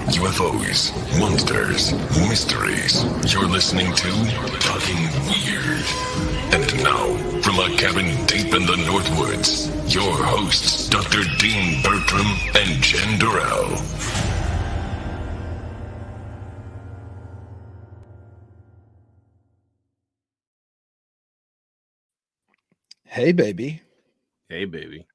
UFOs, monsters, mysteries. You're listening to Talking Weird. And now, from a cabin deep in the Northwoods, your hosts, Dr. Dean Bertram and Jen Durrell. Hey, baby. Hey, baby.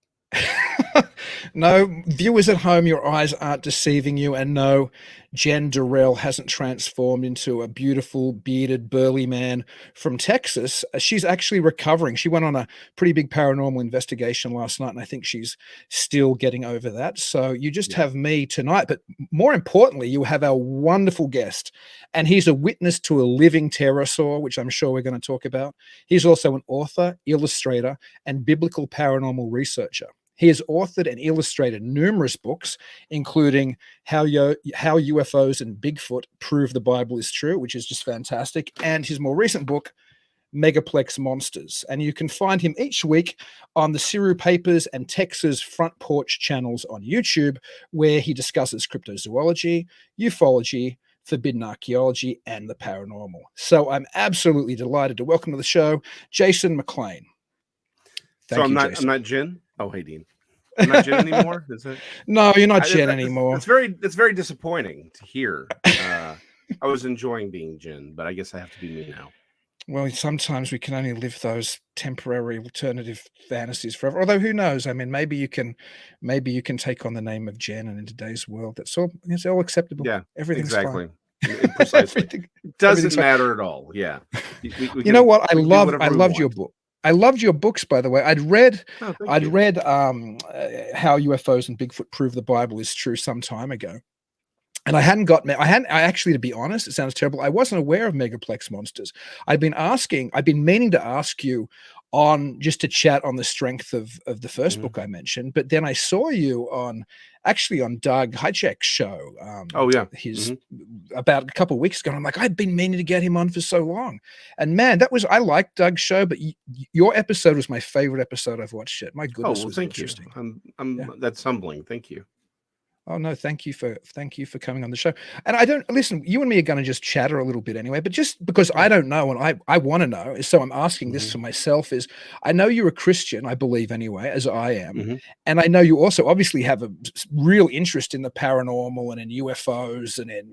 No, viewers at home, your eyes aren't deceiving you. And no, Jen Durrell hasn't transformed into a beautiful, bearded, burly man from Texas. She's actually recovering. She went on a pretty big paranormal investigation last night, and I think she's still getting over that. So you just have me tonight. But more importantly, you have our wonderful guest, and he's a witness to a living pterosaur, which I'm sure we're going to talk about. He's also an author, illustrator, and biblical paranormal researcher. He has authored and illustrated numerous books, including How UFOs and Bigfoot Prove the Bible is True, which is just fantastic, and his more recent book, MegaPlex Monsters. And you can find him each week on the Siru Papers and Texas Front Porch channels on YouTube, where he discusses cryptozoology, ufology, forbidden archaeology, and the paranormal. So I'm absolutely delighted to welcome to the show Jason McLean. I'm not Jen. Oh, hey, Dean. I'm not Jen anymore. Is it? No, you're not Jen anymore. It's very disappointing to hear. I was enjoying being Jen, but I guess I have to be me now. Well, sometimes we can only live those temporary alternative fantasies forever. Although, who knows? I mean, maybe you can take on the name of Jen, and in today's world, it's all acceptable. Yeah, everything's exactly. fine. Precisely. It doesn't matter at all. Yeah. You know what? I loved your book. I loved your books, by the way. I'd read How UFOs and Bigfoot Prove the Bible is True some time ago. And I actually, to be honest, it sounds terrible, I wasn't aware of Megaplex Monsters. I'd been meaning to ask you just to chat on the strength of the first book I mentioned, but then I saw you on Doug Hijack's show. About a couple of weeks ago. And I'm like, I've been meaning to get him on for so long. And man, I liked Doug's show, but your episode was my favorite episode I've watched yet. My goodness, was thank interesting. You. That's humbling. Thank you. Oh no, thank you for coming on the show. And I don't listen, you and me are going to just chatter a little bit anyway, but just because I don't know and I want to know, so I'm asking this for myself, is I know you're a Christian, I believe anyway, as I am. And I know you also obviously have a real interest in the paranormal and in UFOs and in,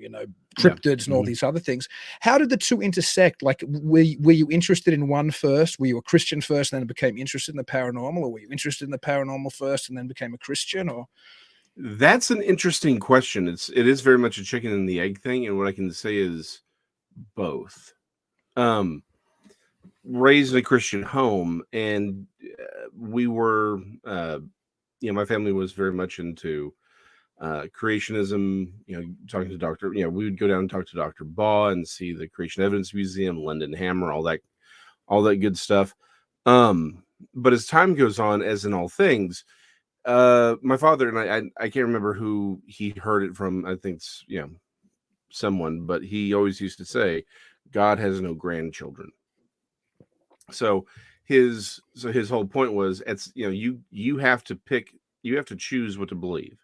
cryptids and all these other things. How did the two intersect? Like, were you interested in one first? Were you a Christian first and then became interested in the paranormal? Or were you interested in the paranormal first and then became a Christian? Or that's an interesting question. It is very much a chicken and the egg thing, and what I can say is both. Raised in a Christian home, and we were, my family was very much into creationism. Talking to Dr. We would go down and talk to Dr. Baugh and see the Creation Evidence Museum, London Hammer, all that good stuff. But as time goes on, as in all things, my father and I can't remember who he heard it from. I think it's someone, but he always used to say, God has no grandchildren. So his whole point was, you have to choose what to believe,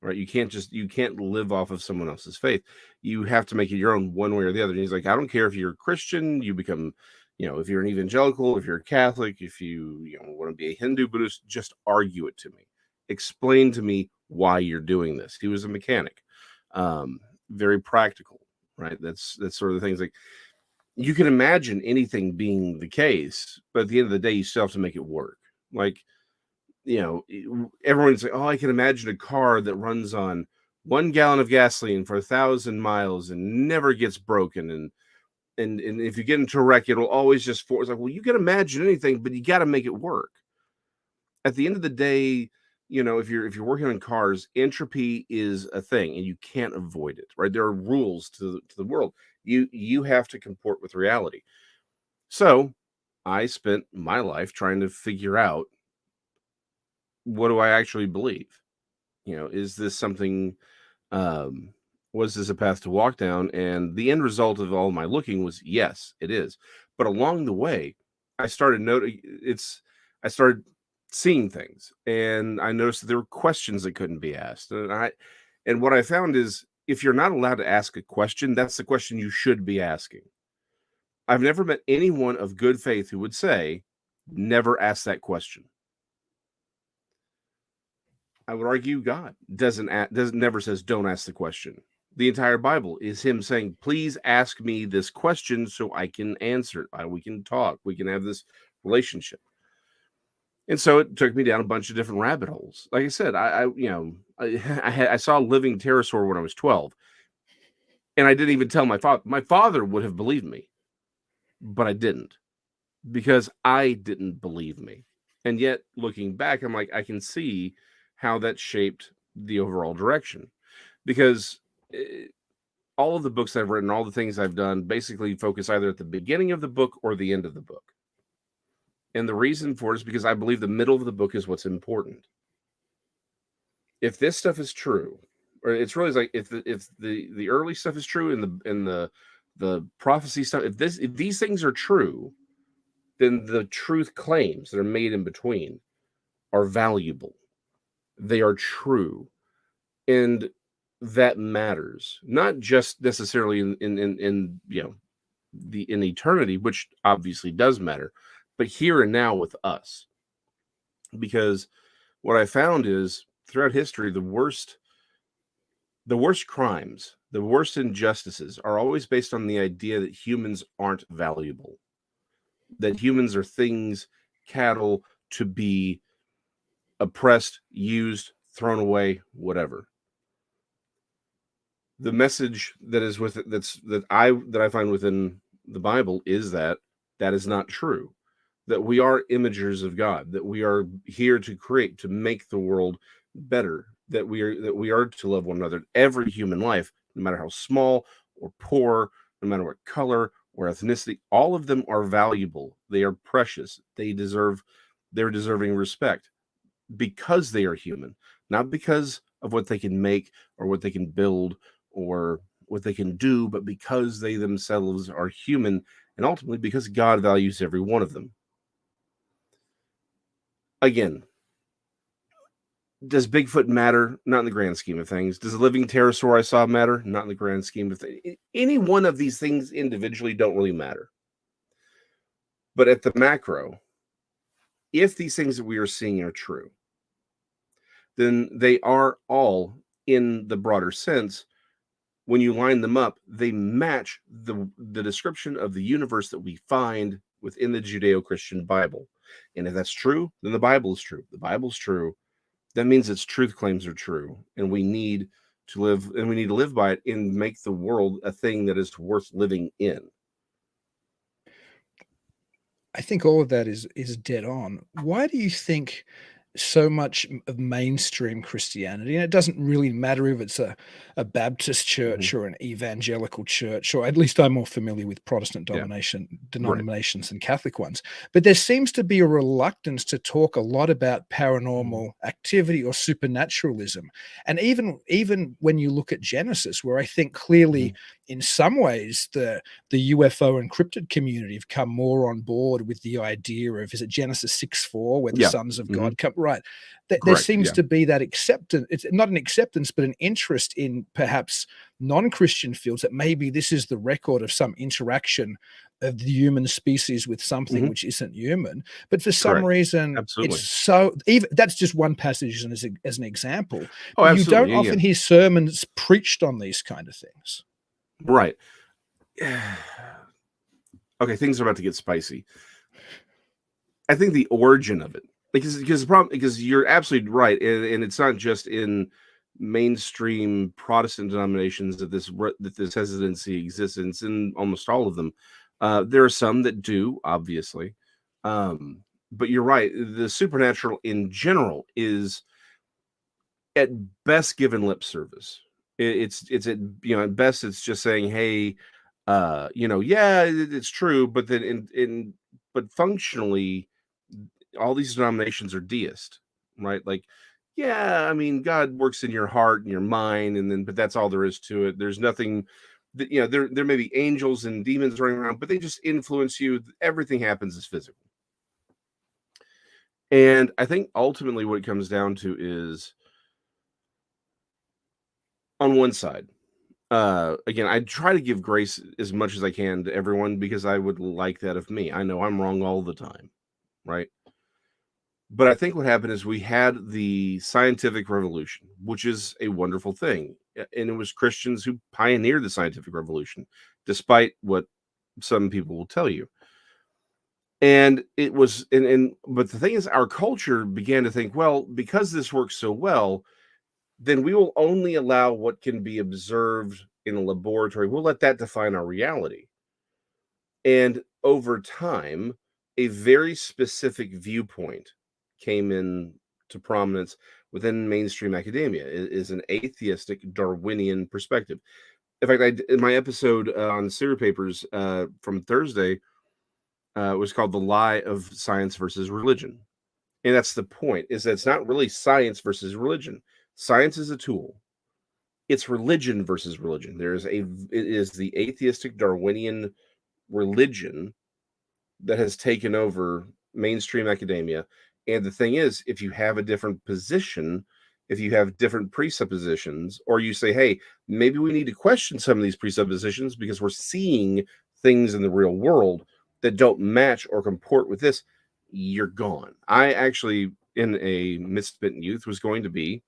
right? You can't live off of someone else's faith. You have to make it your own, one way or the other. And he's like, I don't care if you're a Christian, you become, if you're an evangelical, if you're a Catholic, if you want to be a Hindu, Buddhist, just argue it to me. Explain to me why you're doing this. He was a mechanic, very practical, right? That's sort of the things. Like, you can imagine anything being the case, but at the end of the day, you still have to make it work. Like, everyone's like, oh, I can imagine a car that runs on 1 gallon of gasoline for 1,000 miles and never gets broken, and if you get into a wreck, it'll always just force. Like, well, you can imagine anything, but you got to make it work. At the end of the day, if you're working on cars, entropy is a thing, and you can't avoid it, right? There are rules to the world. You have to comport with reality. So, I spent my life trying to figure out, what do I actually believe? Is this something? Was this a path to walk down? And the end result of all my looking was, yes, it is. But along the way, I started seeing things, and I noticed that there were questions that couldn't be asked. And And what I found is, if you're not allowed to ask a question, that's the question you should be asking. I've never met anyone of good faith who would say, never ask that question. I would argue God doesn't never says don't ask the question. The entire Bible is him saying, please ask me this question so I can answer it. We can talk. We can have this relationship. And so it took me down a bunch of different rabbit holes. Like I said, I saw a living pterosaur when I was 12, and I didn't even tell my father. My father would have believed me, but I didn't, because I didn't believe me. And yet, looking back, I'm like, I can see how that shaped the overall direction, because all of the books I've written, all the things I've done, basically focus either at the beginning of the book or the end of the book. And the reason for it is because I believe the middle of the book is what's important. If this stuff is true, or it's really like if the early stuff is true and the prophecy stuff, if these things are true, then the truth claims that are made in between are valuable. They are true, and that matters, not just necessarily in in eternity, which obviously does matter, but here and now with us. Because what I found is, throughout history, the worst crimes, the worst injustices are always based on the idea that humans aren't valuable, that humans are things, cattle, to be oppressed, used, thrown away, whatever. The message that is with it, that I find within the Bible, is that is not true. That we are imagers of God, that we are here to create, to make the world better, that we are to love one another. Every human life, no matter how small or poor, no matter what color or ethnicity, all of them are valuable. They are precious. They're deserving respect, because they are human, not because of what they can make or what they can build or what they can do, but because they themselves are human, and ultimately because God values every one of them. Again, does Bigfoot matter? Not in the grand scheme of things. Does the living pterosaur I saw matter? Not in the grand scheme of things. Any one of these things individually don't really matter. But at the macro, if these things that we are seeing are true, then they are all, in the broader sense, when you line them up, they match the description of the universe that we find within the Judeo-Christian Bible. And if that's true, then the Bible is true. The Bible's true. That means its truth claims are true, and we need to live by it and make the world a thing that is worth living in. I think all of that is dead on. Why do you think so much of mainstream Christianity, and it doesn't really matter if it's a Baptist church or an evangelical church, or at least I'm more familiar with Protestant Yeah. denominations than Catholic ones, but there seems to be a reluctance to talk a lot about paranormal activity or supernaturalism. And even when you look at Genesis, where I think clearly in some ways the UFO encrypted community have come more on board with the idea of, is it Genesis 6:4, where the sons of God come, right? There seems to be that acceptance. It's not an acceptance, but an interest in perhaps non-Christian fields, that maybe this is the record of some interaction of the human species with something which isn't human. But for some reason, Absolutely. it's so, even that's just one passage as an example. Oh, You don't absolutely. often hear sermons preached on these kind of things. Right. Okay, things are about to get spicy. I think the origin of it, because you're absolutely right, and it's not just in mainstream Protestant denominations that this hesitancy exists. And it's in almost all of them. There are some that do, obviously, but you're right. The supernatural in general is at best given lip service. It's at at best it's just saying, hey, yeah, it's true, but then but functionally, all these denominations are deist, right? Like, yeah, I mean, God works in your heart and your mind, but that's all there is to it. There's nothing that, there may be angels and demons running around, but they just influence you. Everything happens as physical. And I think ultimately what it comes down to is, on one side. Again, I try to give grace as much as I can to everyone because I would like that of me. I know I'm wrong all the time, right? But I think what happened is we had the scientific revolution, which is a wonderful thing. And it was Christians who pioneered the scientific revolution, despite what some people will tell you. And it was, but the thing is, our culture began to think, well, because this works so well, then we will only allow what can be observed in a laboratory. We'll let that define our reality. And over time, a very specific viewpoint came in to prominence within mainstream academia. It is an atheistic Darwinian perspective. In fact, in my episode on Serial Papers from Thursday was called "The Lie of Science versus Religion," and that's the point: is that it's not really science versus religion. Science is a tool. It's religion versus religion. It is the atheistic Darwinian religion that has taken over mainstream academia. And the thing is, if you have a different position, if you have different presuppositions, or you say, hey, maybe we need to question some of these presuppositions because we're seeing things in the real world that don't match or comport with this, you're gone. I actually, in a misspent youth, was going to be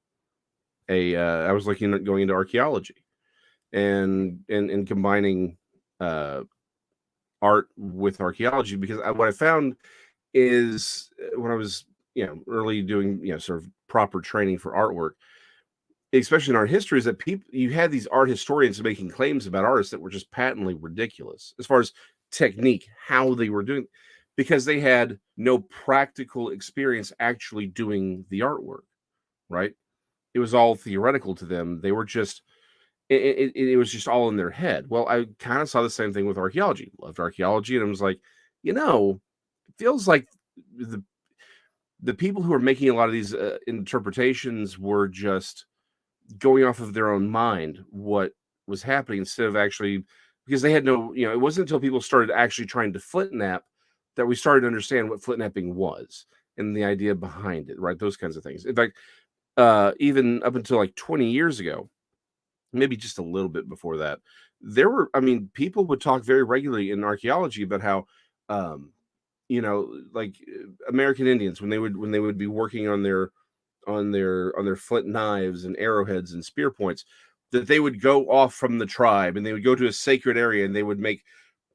I was looking at going into archaeology and combining art with archaeology, because what I found is when I was, early doing, sort of proper training for artwork, especially in art history, is that you had these art historians making claims about artists that were just patently ridiculous as far as technique, how they were doing, because they had no practical experience actually doing the artwork, right? It was all theoretical to them. They were just, it was just all in their head. Well, I kind of saw the same thing with archaeology. Loved archaeology, and I was like, it feels like the people who are making a lot of these interpretations were just going off of their own mind what was happening, instead of actually, because they had no, it wasn't until people started actually trying to flintnap that we started to understand what flintnapping was and the idea behind it, right? Those kinds of things. In fact, even up until like 20 years ago, maybe just a little bit before that, people would talk very regularly in archaeology about how, like American Indians, when they would be working on their flint knives and arrowheads and spear points, that they would go off from the tribe and they would go to a sacred area and they would make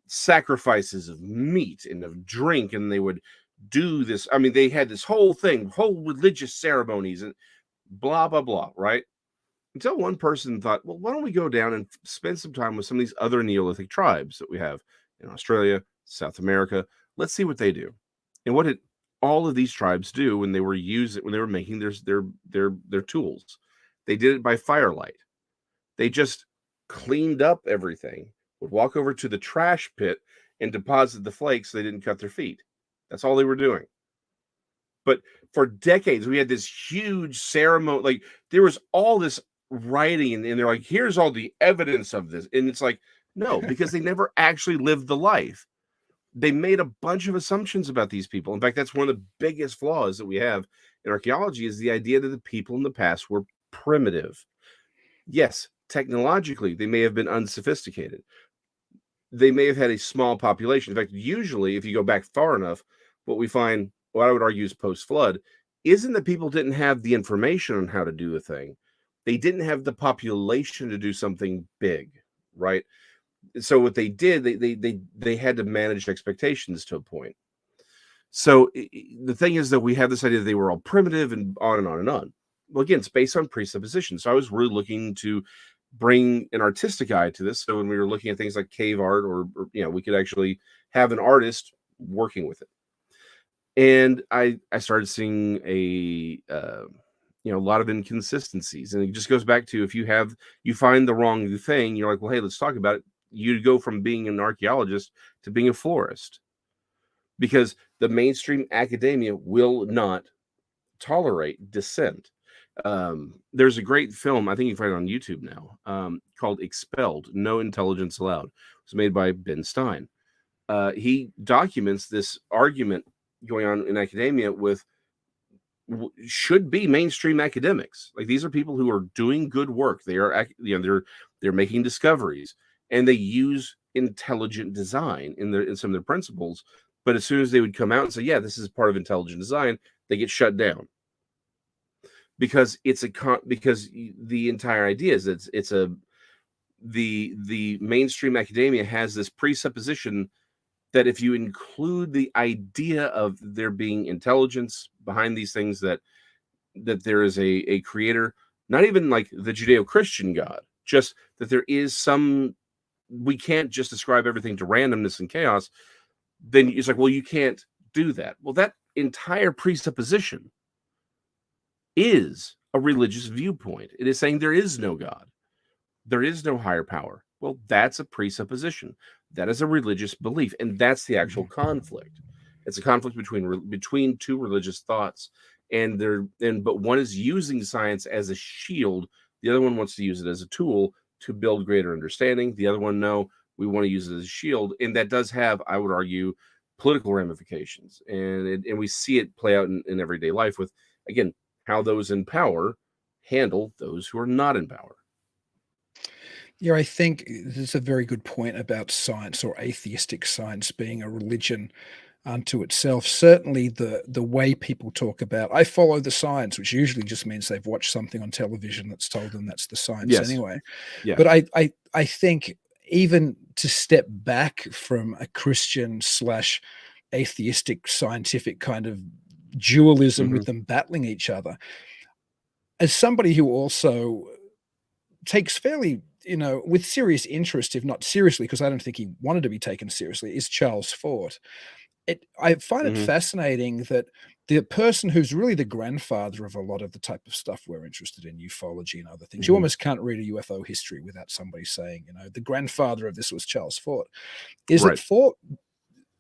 sacrifices of meat and of drink, and they would do this. I mean, they had this whole religious ceremonies and blah blah blah, right? Until one person thought, well, why don't we go down and spend some time with some of these other Neolithic tribes that we have in Australia, South America? Let's see what they do. And what did all of these tribes do when they were making their tools? They did it by firelight. They just cleaned up everything, would walk over to the trash pit and deposit the flakes so they didn't cut their feet. That's all they were doing. But for decades, we had this huge ceremony. Like, there was all this writing, and they're like, here's all the evidence of this. And it's like, no, because they never actually lived the life. They made a bunch of assumptions about these people. In fact, that's one of the biggest flaws that we have in archaeology, is the idea that the people in the past were primitive. Yes, technologically, they may have been unsophisticated. They may have had a small population. In fact, usually, if you go back far enough, what we find, what I would argue is post-flood, isn't that people didn't have the information on how to do a thing. They didn't have the population to do something big, right? So what they did, they had to manage expectations to a point. So the thing is that we have this idea that they were all primitive and on and on and on. Well, again, it's based on presuppositions. So I was really looking to bring an artistic eye to this. So when we were looking at things like cave art, or we could actually have an artist working with it. And I started seeing a lot of inconsistencies, and it just goes back to, if you find the wrong thing, you're like, well, hey, let's talk about it. You go from being an archaeologist to being a florist, because the mainstream academia will not tolerate dissent. There's a great film, I think you can find it on YouTube now, called Expelled, No Intelligence Allowed. It was made by Ben Stein. He documents this argument going on in academia with should be mainstream academics. Like, these are people who are doing good work. They are, they're making discoveries, and they use intelligent design in some of their principles. But as soon as they would come out and say, yeah, this is part of intelligent design, they get shut down, because because the entire idea is the mainstream academia has this presupposition that if you include the idea of there being intelligence behind these things, that there is a creator, not even like the Judeo-Christian God, just that there is some, we can't just ascribe everything to randomness and chaos, then it's like, well, you can't do that. Well, that entire presupposition is a religious viewpoint. It is saying there is no God. There is no higher power. Well, that's a presupposition. That is a religious belief, and that's the actual conflict. It's a conflict between two religious thoughts, but one is using science as a shield. The other one wants to use it as a tool to build greater understanding. The other one, no, we want to use it as a shield, and that does have, I would argue, political ramifications, and we see it play out in everyday life with, again, how those in power handle those who are not in power. Yeah, I think there's a very good point about science, or atheistic science, being a religion unto itself. Certainly, the way people talk about, I follow the science, which usually just means they've watched something on television that's told them that's the science anyway. Yeah. But I think, even to step back from a Christian / atheistic scientific kind of dualism with them battling each other, as somebody who also takes fairly, with serious interest, if not seriously, because I don't think he wanted to be taken seriously, is Charles Fort. I find it fascinating that the person who's really the grandfather of a lot of the type of stuff we're interested in, ufology and other things, you almost can't read a UFO history without somebody saying, the grandfather of this was Charles Fort, is that Fort,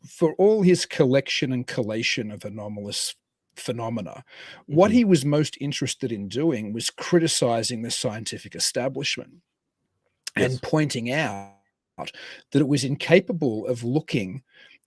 for all his collection and collation of anomalous phenomena, what he was most interested in doing was criticizing the scientific establishment and pointing out that it was incapable of looking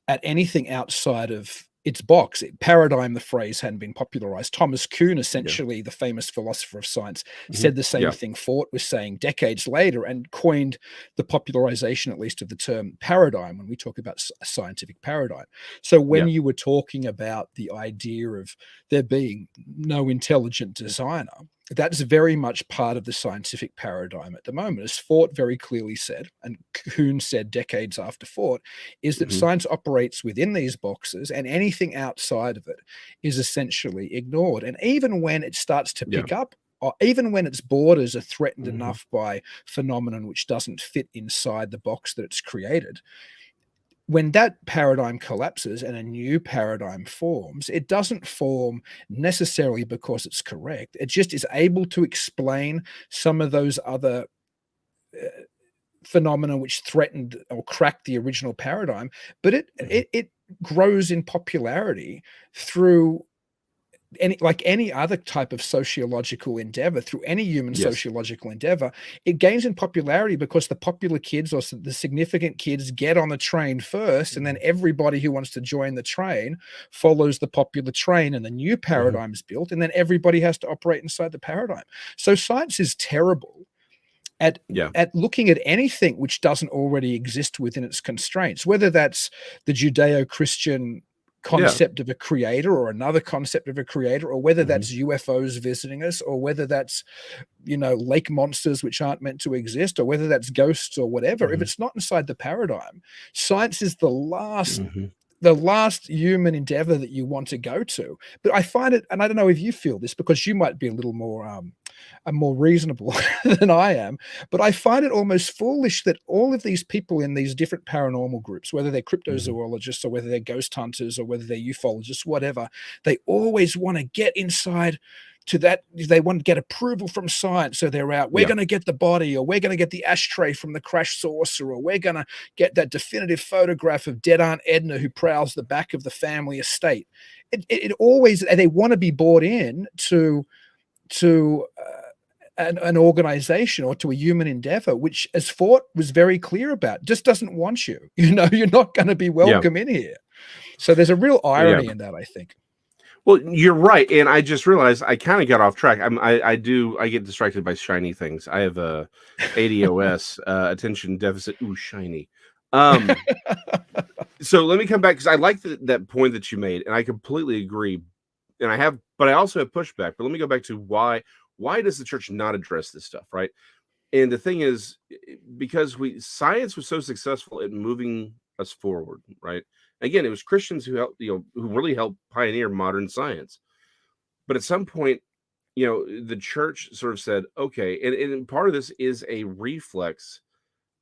at anything outside of its box. Paradigm, the phrase, hadn't been popularized. Thomas Kuhn, essentially the famous philosopher of science, said the same thing Fort was saying decades later, and coined the popularization, at least, of the term paradigm when we talk about a scientific paradigm. So when you were talking about the idea of there being no intelligent designer, that's very much part of the scientific paradigm at the moment. As Fort very clearly said, and Kuhn said decades after Fort, is that science operates within these boxes, and anything outside of it is essentially ignored. And even when it starts to pick up, or even when its borders are threatened enough by phenomenon which doesn't fit inside the box that it's created, when that paradigm collapses and a new paradigm forms, it doesn't form necessarily because it's correct. It just is able to explain some of those other phenomena which threatened or cracked the original paradigm, but it grows in popularity through any other type of sociological endeavor, through any human sociological endeavor. It gains in popularity because the popular kids, or the significant kids, get on the train first, and then everybody who wants to join the train follows the popular train, and the new paradigm is built, and then everybody has to operate inside the paradigm. So science is terrible at looking at anything which doesn't already exist within its constraints, whether that's the Judeo-Christian concept of a creator, or another concept of a creator, or whether that's UFOs visiting us, or whether that's lake monsters which aren't meant to exist, or whether that's ghosts or whatever. If it's not inside the paradigm, science is the last human endeavor that you want to go to. But I find it, and I don't know if you feel this, because you might be a little more reasonable than I am, but I find it almost foolish that all of these people in these different paranormal groups, whether they're cryptozoologists or whether they're ghost hunters or whether they're ufologists, whatever, they always want to get inside to that. They want to get approval from science. So they're out, we're going to get the body, or we're going to get the ashtray from the crash saucer, or we're going to get that definitive photograph of dead Aunt Edna who prowls the back of the family estate. It always, they want to be bought in to an organization or to a human endeavor, which, as Fort was very clear about, just doesn't want you. You're not going to be welcome in here. So there's a real irony in that, I think. Well, you're right, and I just realized I kind of got off track. I get distracted by shiny things. I have a ADOS, attention deficit. Ooh, shiny. So let me come back because I like that point that you made, and I completely agree. And but I also have pushback. But let me go back to why does the church not address this stuff, right? And the thing is, because science was so successful at moving us forward, right? Again, it was Christians who helped, who really helped pioneer modern science. But at some point, the church sort of said, okay, and part of this is a reflex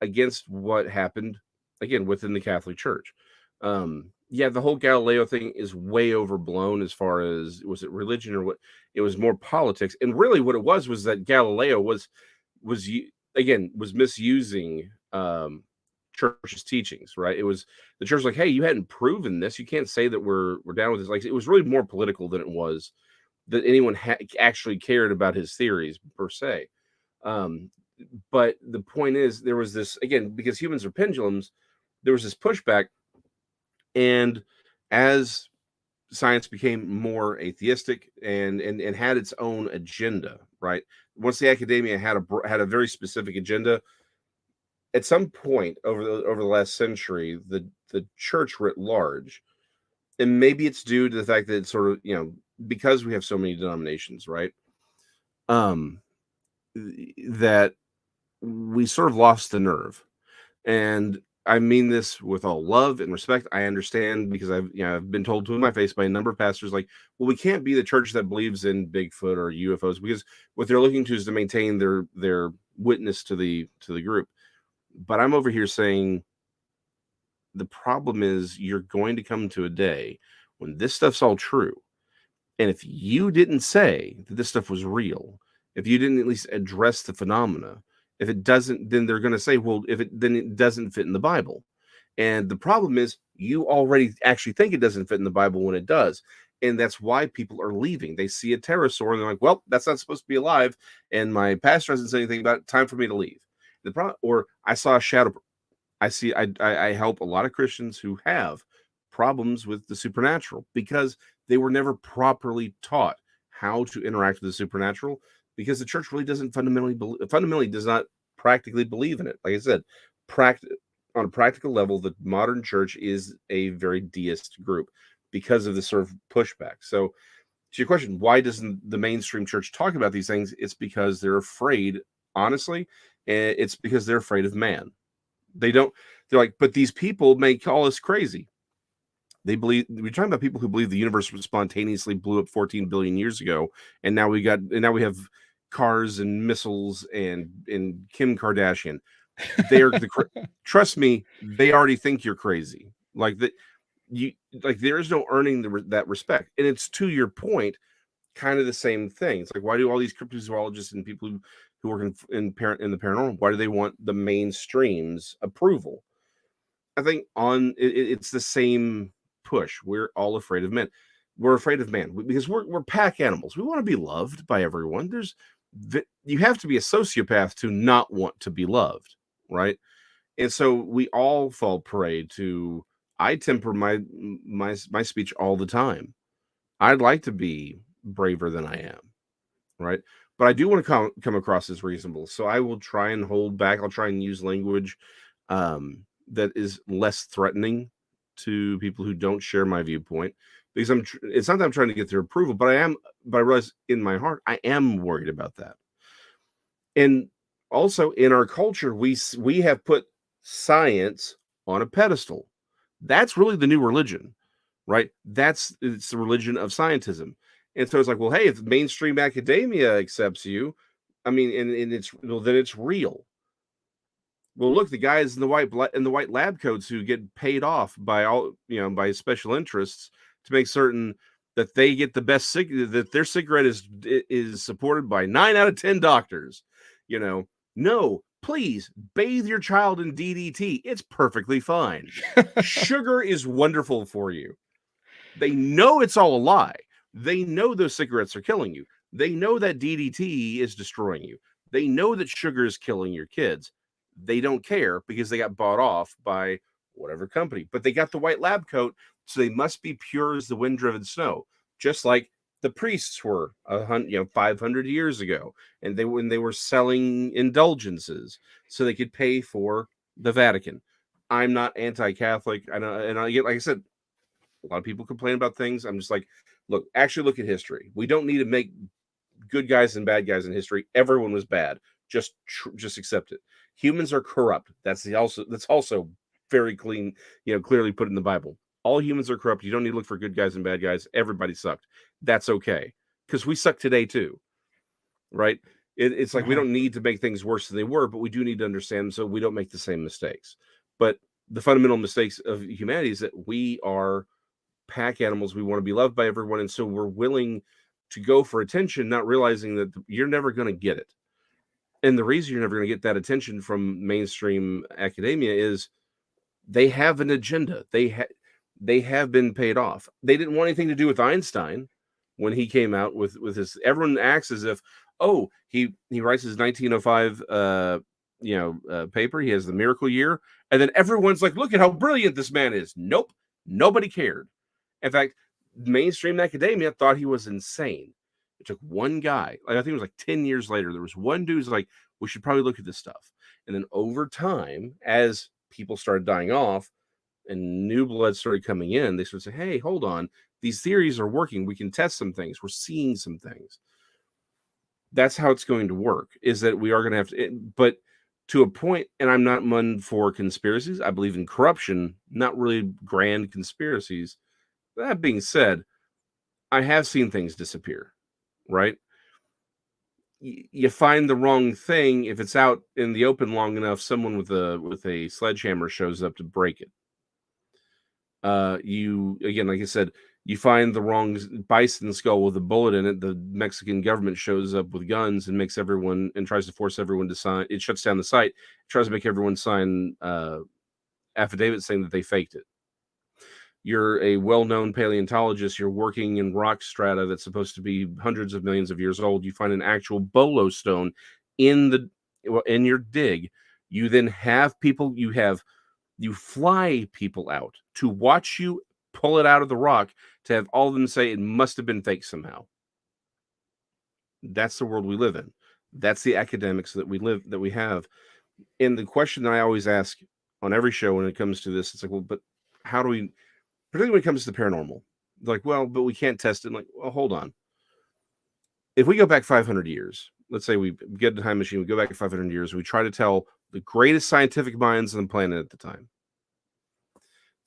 against what happened again within the Catholic Church. Yeah, the whole Galileo thing is way overblown as far as was it religion or what? It was more politics, and really what it was that Galileo was misusing church's teachings, right? It was the church like, hey, you hadn't proven this, you can't say that we're down with this. Like, it was really more political than it was that anyone actually cared about his theories per se. But the point is, there was this, again, because humans are pendulums, there was this pushback, and as science became more atheistic and had its own agenda, right? Once the academia had a very specific agenda, at some point over the last century, the church writ large, and maybe it's due to the fact that it's sort of, because we have so many denominations, right? That we sort of lost the nerve. And I mean this with all love and respect. I understand, because I've been told to my face by a number of pastors, like, well, we can't be the church that believes in Bigfoot or UFOs, because what they're looking to is to maintain their witness to the group. But I'm over here saying the problem is you're going to come to a day when this stuff's all true. And if you didn't say that this stuff was real, if you didn't at least address the phenomena, if it doesn't, then they're going to say, well, then it doesn't fit in the Bible. And the problem is you already actually think it doesn't fit in the Bible when it does. And that's why people are leaving. They see a pterosaur and they're like, well, that's not supposed to be alive. And my pastor hasn't said anything about it. Time for me to leave. Or I saw a shadow. I help a lot of Christians who have problems with the supernatural because they were never properly taught how to interact with the supernatural, because the church really doesn't fundamentally does not practically believe in it. Like I said, on a practical level, the modern church is a very deist group because of this sort of pushback. So to your question, why doesn't the mainstream church talk about these things? It's because they're afraid, honestly, and it's because they're afraid of man. They're like, but these people may call us crazy. They believe, we're talking about people who believe the universe spontaneously blew up 14 billion years ago, and now we have cars and missiles and Kim Kardashian. Trust me, they already think you're crazy. Like that, there is no earning that respect. And it's, to your point, kind of the same thing. It's like, why do all these cryptozoologists and people who work in the paranormal, why do they want the mainstream's approval? I think it's the same push. We're all afraid of men. We're afraid of man because we're pack animals. We want to be loved by everyone. You have to be a sociopath to not want to be loved, right? And so we all fall prey to. I temper my speech all the time. I'd like to be braver than I am, right? But I do want to come across as reasonable. So I will try and hold back. I'll try and use language that is less threatening to people who don't share my viewpoint, because it's not that I'm trying to get their approval, but I realize in my heart, I am worried about that. And also in our culture, we have put science on a pedestal. That's really the new religion, right? It's the religion of scientism. And so it's like, well, hey, if mainstream academia accepts you, I mean, and then it's real. Well, look, the guys in the white lab coats who get paid off by by special interests to make certain that they get the best that their cigarette is supported by 9 out of 10 doctors. No, please bathe your child in DDT. It's perfectly fine. Sugar is wonderful for you. They know it's all a lie. They know those cigarettes are killing you. They know that DDT is destroying you. They know that sugar is killing your kids. They don't care because they got bought off by whatever company, but they got the white lab coat, so they must be pure as the wind-driven snow. just like the priests were 500 years ago, and when they were selling indulgences so they could pay for the Vatican. I'm not anti-Catholic. I know, and I get, like I said, a lot of people complain about things. I'm just like, look, actually look at history. We don't need to make good guys and bad guys in history. Everyone was bad. Just accept it. Humans are corrupt. That's also very clean, clearly put in the Bible. All humans are corrupt. You don't need to look for good guys and bad guys. Everybody sucked. That's okay, because we suck today too, right? It's like we don't need to make things worse than they were, but we do need to understand them so we don't make the same mistakes. But the fundamental mistakes of humanity is that we are pack animals. We want to be loved by everyone, and so we're willing to go for attention, not realizing that you're never going to get it. And the reason you're never going to get that attention from mainstream academia is they have an agenda. They have been paid off. They didn't want anything to do with Einstein when he came out with his. Everyone acts as if, oh, he writes his 1905 paper. He has the miracle year, and then everyone's like, look at how brilliant this man is. Nope, nobody cared. In fact, mainstream academia thought he was insane. It took one guy, I think it was like 10 years later, there was one dude who's like, we should probably look at this stuff. And then over time, as people started dying off and new blood started coming in, they started saying, hey, hold on, these theories are working. We can test some things. We're seeing some things. That's how it's going to work, is that we are going to have to, but to a point, and I'm not one for conspiracies. I believe in corruption, not really grand conspiracies. That being said, I have seen things disappear, right? You find the wrong thing. If it's out in the open long enough, someone with a sledgehammer shows up to break it. Again, like I said, you find the wrong bison skull with a bullet in it. The Mexican government shows up with guns and makes everyone, and tries to force everyone to sign. It shuts down the site, tries to make everyone sign affidavits saying that they faked it. You're a well-known paleontologist. You're working in rock strata that's supposed to be hundreds of millions of years old. You find an actual bolo stone in your dig. You then have people. You fly people out to watch you pull it out of the rock, to have all of them say it must have been fake somehow. That's the world we live in. That's the academics that we have. And the question that I always ask on every show when it comes to this, it's like, well, but how do we, particularly when it comes to the paranormal, like, well, but we can't test it. I'm like, well, hold on. If we go back 500 years, let's say we get a time machine, we go back 500 years, we try to tell the greatest scientific minds on the planet at the time.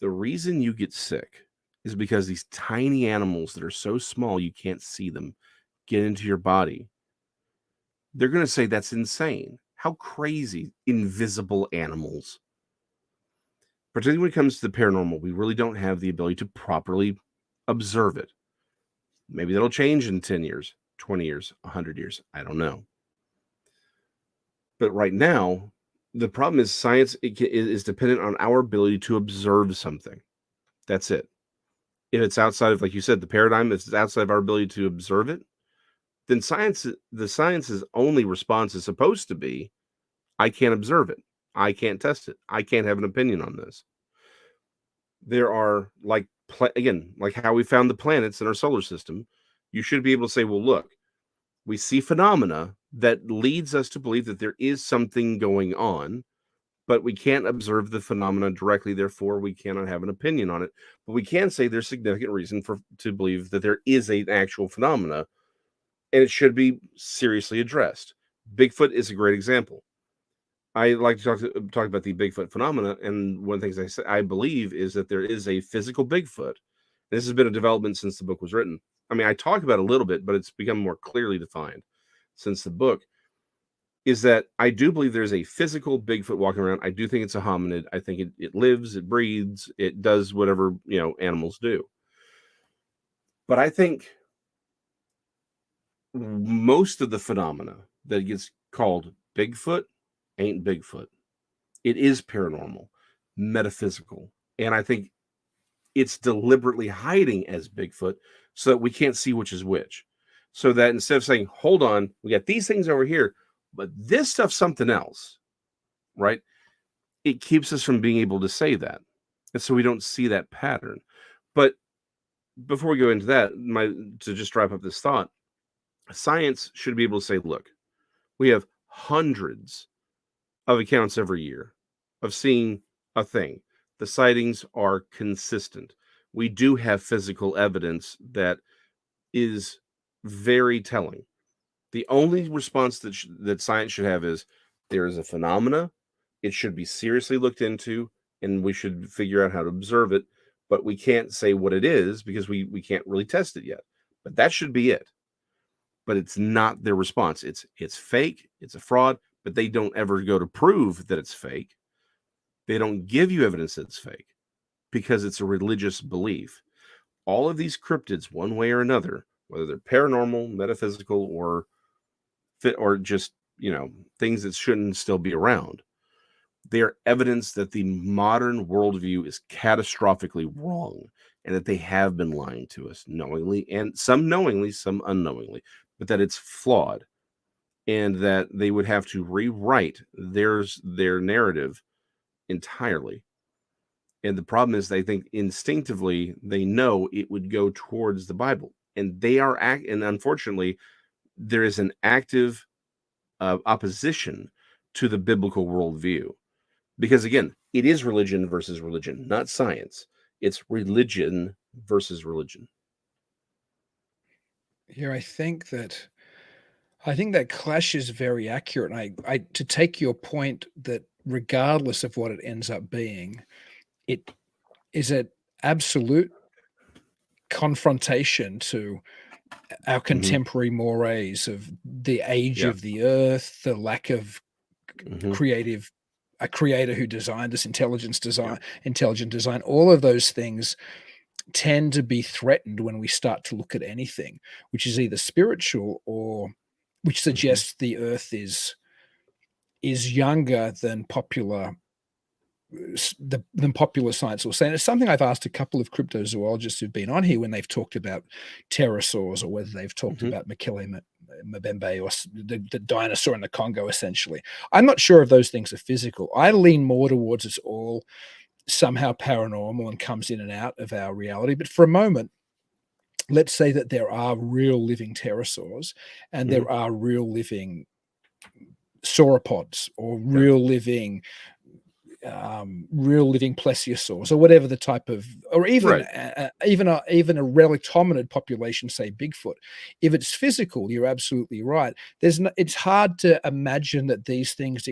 The reason you get sick is because these tiny animals that are so small you can't see them get into your body. They're going to say that's insane. How crazy, invisible animals. Particularly when it comes to the paranormal, we really don't have the ability to properly observe it. Maybe that'll change in 10 years, 20 years, 100 years. I don't know. But right now, the problem is science is dependent on our ability to observe something. That's it. If it's outside of, like you said, the paradigm, if it's outside of our ability to observe it, then the science's only response is supposed to be, I can't observe it. I can't test it. I can't have an opinion on this. There are, like how we found the planets in our solar system. You should be able to say, well, look, we see phenomena that leads us to believe that there is something going on, but we can't observe the phenomena directly. Therefore, we cannot have an opinion on it. But we can say there's significant reason to believe that there is an actual phenomena, and it should be seriously addressed. Bigfoot is a great example. I like to talk about the Bigfoot phenomena, and one of the things I believe is that there is a physical Bigfoot. This has been a development since the book was written. I mean, I talk about it a little bit, but it's become more clearly defined since the book. Is that I do believe there's a physical Bigfoot walking around. I do think it's a hominid. I think it lives, it breathes, it does whatever animals do. But I think most of the phenomena that gets called Bigfoot ain't Bigfoot. It is paranormal, metaphysical, and I think it's deliberately hiding as Bigfoot so that we can't see which is which. So that instead of saying, hold on, we got these things over here, but this stuff's something else, right? It keeps us from being able to say that. And so we don't see that pattern. But before we go into that, to just wrap up this thought, science should be able to say, look, we have hundreds of accounts every year of seeing a thing. The sightings are consistent. We do have physical evidence that is very telling. The only response that science should have is there is a phenomena. It should be seriously looked into, and we should figure out how to observe it. But we can't say what it is because we can't really test it yet. But that should be it. But it's not their response. It's fake. It's a fraud. But they don't ever go to prove that it's fake. They don't give you evidence that it's fake because it's a religious belief. All of these cryptids, one way or another, whether they're paranormal, metaphysical, or just things that shouldn't still be around, they are evidence that the modern worldview is catastrophically wrong and that they have been lying to us knowingly, and some knowingly, some unknowingly, but that it's flawed and that they would have to rewrite their narrative entirely. And the problem is, they think instinctively they know it would go towards the Bible, and and unfortunately, there is an active opposition to the biblical worldview, because again, it is religion versus religion, not science. It's religion versus religion. Here, I think that clash is very accurate. And I to take your point that regardless of what it ends up being, it is an absolute confrontation to our Mm-hmm. contemporary mores of the age Yeah. of the earth, the lack of Mm-hmm. a creator who designed this, Yeah. intelligent design. All of those things tend to be threatened when we start to look at anything which is either spiritual or which Mm-hmm. suggests the earth is younger than than popular science will say. And it's something I've asked a couple of cryptozoologists who've been on here when they've talked about pterosaurs, or whether they've talked Mm-hmm. about McLean Mbembe, or the dinosaur in the Congo. Essentially, I'm not sure if those things are physical. I lean more towards it's all somehow paranormal and comes in and out of our reality. But for a moment, let's say that there are real living pterosaurs and Mm-hmm. there are real living sauropods, or Yeah. real living plesiosaurs, or whatever the type of, or even Right. even a relict hominid population, say Bigfoot. If it's physical, you're absolutely right. It's hard to imagine that these things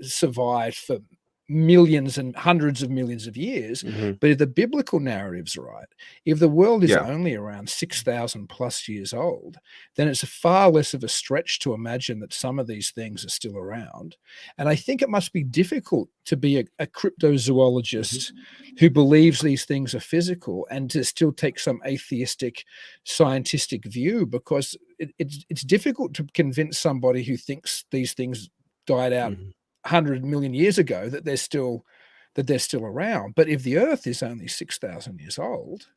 survive for millions and hundreds of millions of years. Mm-hmm. But if the biblical narrative's right, if the world is Yeah. only around 6,000 plus years old, then it's far less of a stretch to imagine that some of these things are still around. And I think it must be difficult to be a Mm-hmm. cryptozoologist who believes these things are physical and to still take some atheistic scientific view, because it's difficult to convince somebody who thinks these things died out Mm-hmm. 100 million years ago that they're still around. But if the earth is only 6,000 years old,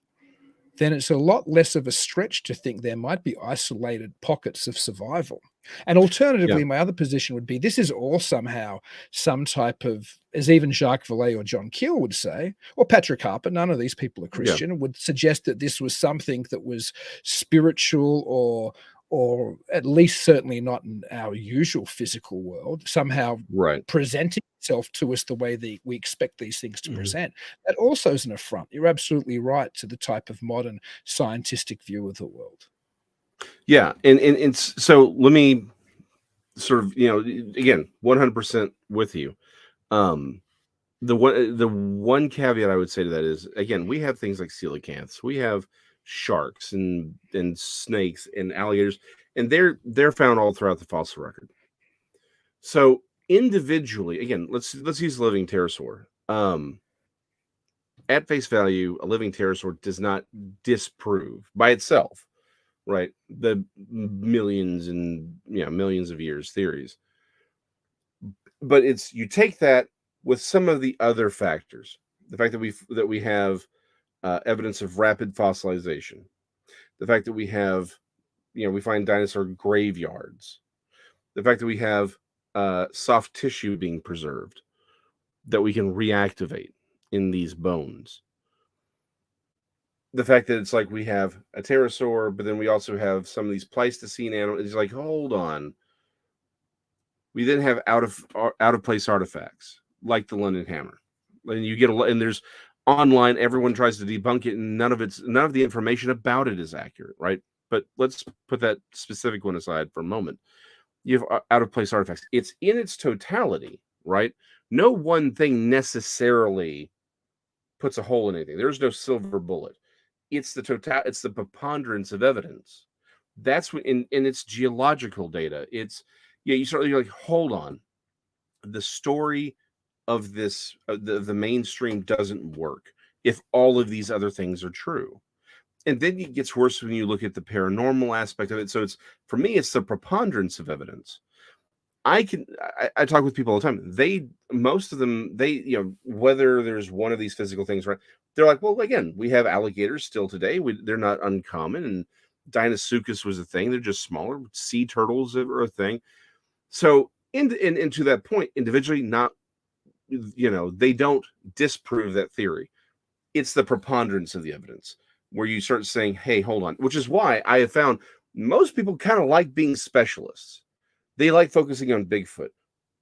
then it's a lot less of a stretch to think there might be isolated pockets of survival. And Yeah. alternatively, my other position would be this is all somehow some type of, as even Jacques Vallée or John Keel would say, or Patrick Harper, none of these people are Yeah. Christian, would suggest that this was something that was spiritual, or at least certainly not in our usual physical world, somehow Right. presenting itself to us the way we expect these things to Mm-hmm. present. That also is an affront. You're absolutely right to the type of modern scientific view of the world. Yeah. And so let me sort of, again, 100% with you. Um, the one caveat I would say to that is, again, we have things like coelacanths, we have sharks and snakes and alligators, and they're found all throughout the fossil record. So individually, again, let's use living pterosaur. At face value, a living pterosaur does not disprove by itself, right, the millions and millions of years theories. But it's, you take that with some of the other factors, the fact that we have evidence of rapid fossilization, the fact that we have, we find dinosaur graveyards, the fact that we have soft tissue being preserved that we can reactivate in these bones. the fact that it's like we have a pterosaur, but then we also have some of these Pleistocene animals. It's like, hold on. We then have out of place artifacts like the London Hammer, and you get and there's online. Everyone tries to debunk it, and none of the information about it is accurate, right? But let's put that specific one aside for a moment. You have out of place artifacts. It's in its totality, right? No one thing necessarily puts a hole in anything. There's no silver bullet. It's the total. It's the preponderance of evidence. That's what in its geological data. It's you're like, hold on, the story of this the mainstream doesn't work if all of these other things are true. And then it gets worse when you look at the paranormal aspect of it. So it's, for me, it's the preponderance of evidence. I talk with people all the time. Most of them, whether there's one of these physical things, right? They're like, well, again, we have alligators still today. They're not uncommon, and Deinosuchus was a thing. They're just smaller. Sea turtles are a thing. So, and to that point, individually, not, they don't disprove that theory. It's the preponderance of the evidence where you start saying, hey, hold on, which is why I have found most people kind of like being specialists. They like focusing on Bigfoot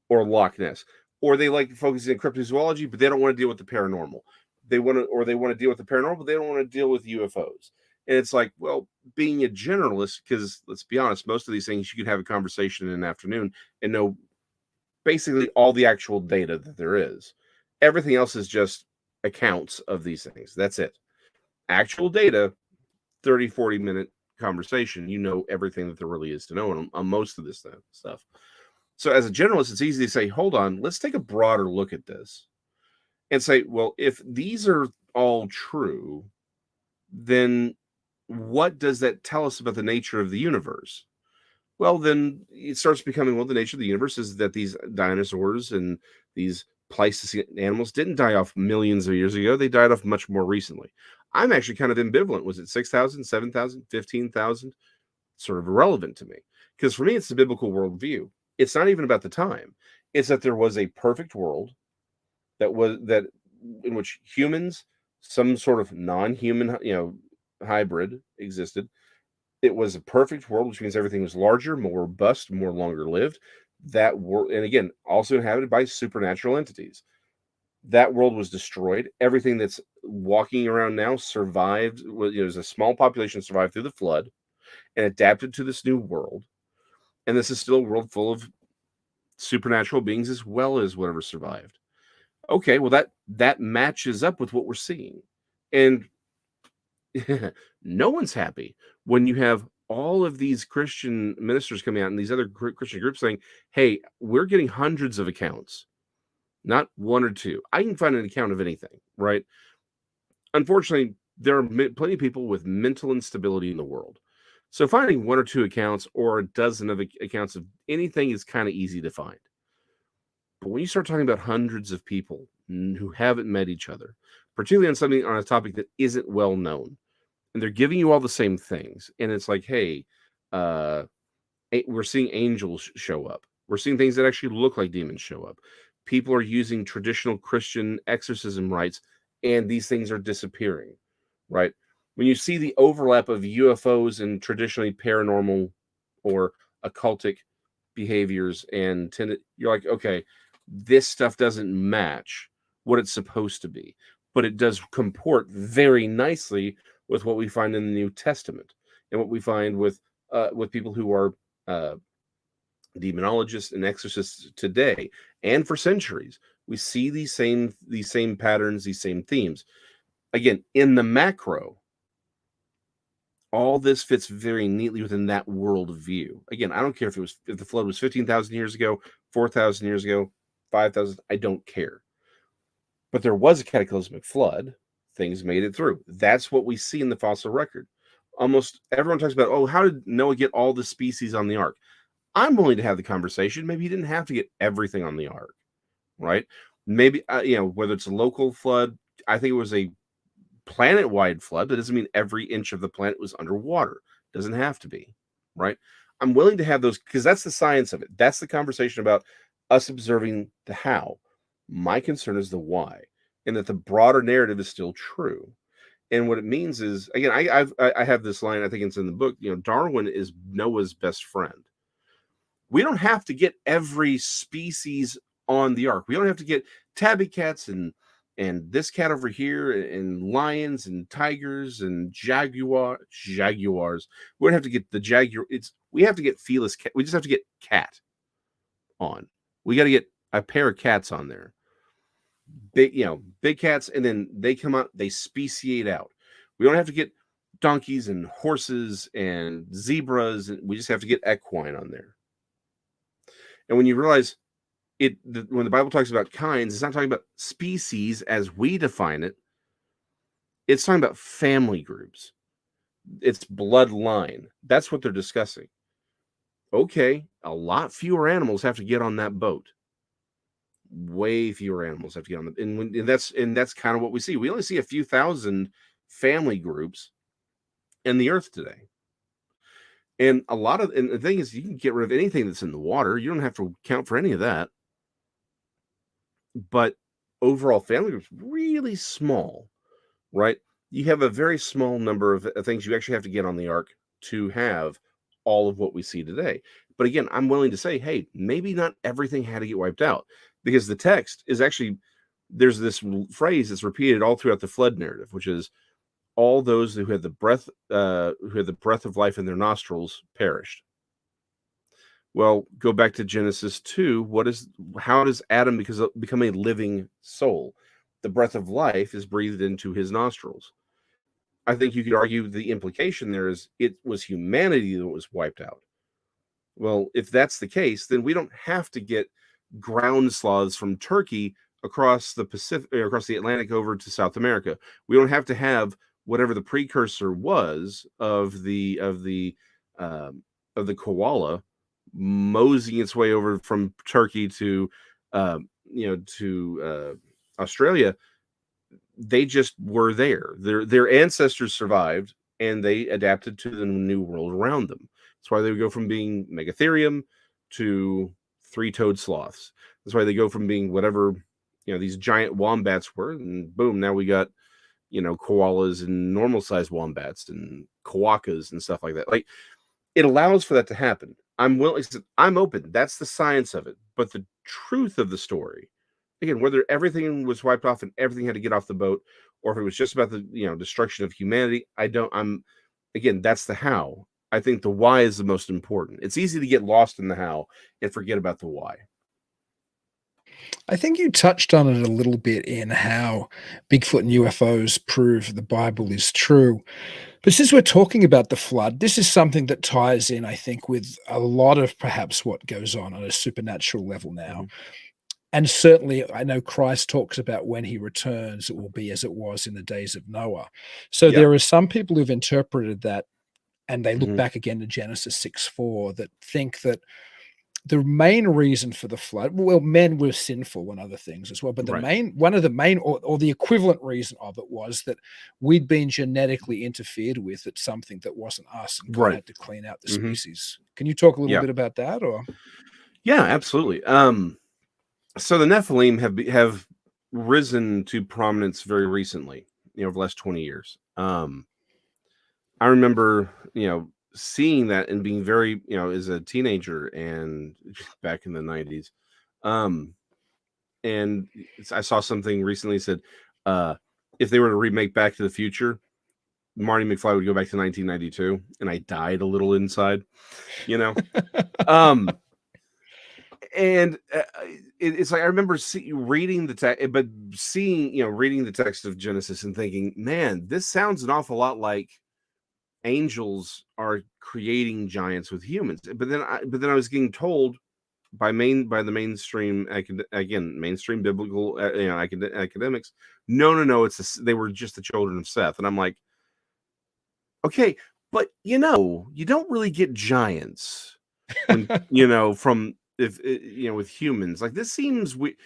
or Loch Ness, or they like focusing on cryptozoology, but they don't want to deal with the paranormal. They want to deal with the paranormal, but they don't want to deal with UFOs. And it's like, well, being a generalist, because let's be honest, most of these things you can have a conversation in an afternoon and know basically all the actual data that there is. Everything else is just accounts of these things. That's it. Actual data, 30, 40-minute conversation, everything that there really is to know on most of this stuff. So as a generalist, it's easy to say, hold on, let's take a broader look at this and say, well, if these are all true, then what does that tell us about the nature of the universe? Well, then it starts becoming, well, the nature of the universe is that these dinosaurs and these Pleistocene animals didn't die off millions of years ago. They died off much more recently. I'm actually kind of ambivalent. Was it 6,000, 7,000, 15,000? Sort of irrelevant to me. Because for me, it's the biblical worldview. It's not even about the time. It's that there was a perfect world that in which humans, some sort of non-human, hybrid existed. It was a perfect world, which means everything was larger, more robust, more longer lived. That world, and again, also inhabited by supernatural entities. That world was destroyed. Everything that's walking around now survived. There's a small population survived through the flood and adapted to this new world. And this is still a world full of supernatural beings as well as whatever survived. Okay, well, that matches up with what we're seeing. And no one's happy when you have all of these Christian ministers coming out and these other Christian groups saying, hey, we're getting hundreds of accounts, not one or two. I can find an account of anything, right? Unfortunately, there are plenty of people with mental instability in the world. So finding one or two accounts or a dozen of accounts of anything is kind of easy to find. But when you start talking about hundreds of people who haven't met each other, particularly on a topic that isn't well known, and they're giving you all the same things, and it's like, hey, we're seeing angels show up. We're seeing things that actually look like demons show up. People are using traditional Christian exorcism rites, and these things are disappearing, right? When you see the overlap of UFOs and traditionally paranormal or occultic behaviors, you're like, okay, this stuff doesn't match what it's supposed to be, but it does comport very nicely with what we find in the New Testament and what we find with people who are demonologists and exorcists today and for centuries. We see these same patterns, these same themes. Again, in the macro, all this fits very neatly within that worldview. Again, I don't care if the flood was 15,000 years ago, 4,000 years ago, 5,000. I don't care. But there was a cataclysmic flood. Things made it through. That's what we see in the fossil record. Almost everyone talks about, oh, how did Noah get all the species on the ark? I'm willing to have the conversation. Maybe he didn't have to get everything on the ark, right? Maybe, whether it's a local flood, I think it was a planet-wide flood. That doesn't mean every inch of the planet was underwater. Doesn't have to be, right? I'm willing to have those because that's the science of it. That's the conversation about us observing the how. My concern is the why, and that the broader narrative is still true. And what it means is, again, I have this line, I think it's in the book, Darwin is Noah's best friend. We don't have to get every species on the ark. We don't have to get tabby cats and this cat over here and lions and tigers and jaguars. We don't have to get the jaguar. We have to get Felis cat. We just have to get cat on. We got to get a pair of cats on there. Big cats, and then they come out, they speciate out. We don't have to get donkeys and horses and zebras, and we just have to get equine on there. And when you realize when the Bible talks about kinds, it's not talking about species as we define it. It's talking about family groups. It's bloodline. That's what they're discussing. Okay, a lot fewer animals have to get on that boat. Way fewer animals have to get on the, and that's kind of what we see. We only see a few thousand family groups in the earth today. And the thing is, you can get rid of anything that's in the water. You don't have to account for any of that. But overall family groups really small, right? You have a very small number of things you actually have to get on the ark to have all of what we see today. But again, I'm willing to say, hey, maybe not everything had to get wiped out, because the text is actually, there's this phrase that's repeated all throughout the flood narrative, which is all those who had the breath of life in their nostrils perished. Well, go back to Genesis 2. How does Adam become a living soul? The breath of life is breathed into his nostrils. I think you could argue the implication there is it was humanity that was wiped out. Well, if that's the case, then we don't have to get ground sloths from Turkey across the Pacific, across the Atlantic over to South America. We don't have to have whatever the precursor was of the koala moseying its way over from Turkey to Australia. They just were there. Their ancestors survived, and they adapted to the new world around them. That's why they would go from being Megatherium to three-toed sloths. That's why they go from being whatever these giant wombats were, and boom, now we got koalas and normal-sized wombats and quokkas and stuff like that. Like, it allows for that to happen. I'm open. That's the science of it. But the truth of the story, again, whether everything was wiped off and everything had to get off the boat, or if it was just about the destruction of humanity, again, that's the how. I think the why is the most important. It's easy to get lost in the how and forget about the why. I think you touched on it a little bit in how Bigfoot and UFOs prove the Bible is true. But since we're talking about the flood, this is something that ties in, I think, with a lot of perhaps what goes on a supernatural level now. Mhm. And certainly, I know Christ talks about when he returns, it will be as it was in the days of Noah. So Yeah. there are some people who've interpreted that, and they look Mhm. back again to Genesis 6:4, that think that the main reason for the flood, well, men were sinful and other things as well, but Right. one of the main, or the equivalent reason of it, was that we'd been genetically interfered with at something that wasn't us, and God Right. had to clean out the Mhm. species. Can you talk a little Yeah. bit about that, or? Yeah, absolutely. So the Nephilim have risen to prominence very recently, over the last 20 years. I remember, seeing that and being very, as a teenager and back in the 90s. And I saw something recently said, if they were to remake Back to the Future, Marty McFly would go back to 1992, and I died a little inside, Um, and it's like I remember reading the text, but reading the text of Genesis and thinking, man, this sounds an awful lot like angels are creating giants with humans. But then I was getting told by the mainstream mainstream biblical academics, no, they were just the children of Seth. And I'm like, okay, but you don't really get giants when from if with humans. Like, this seems weird.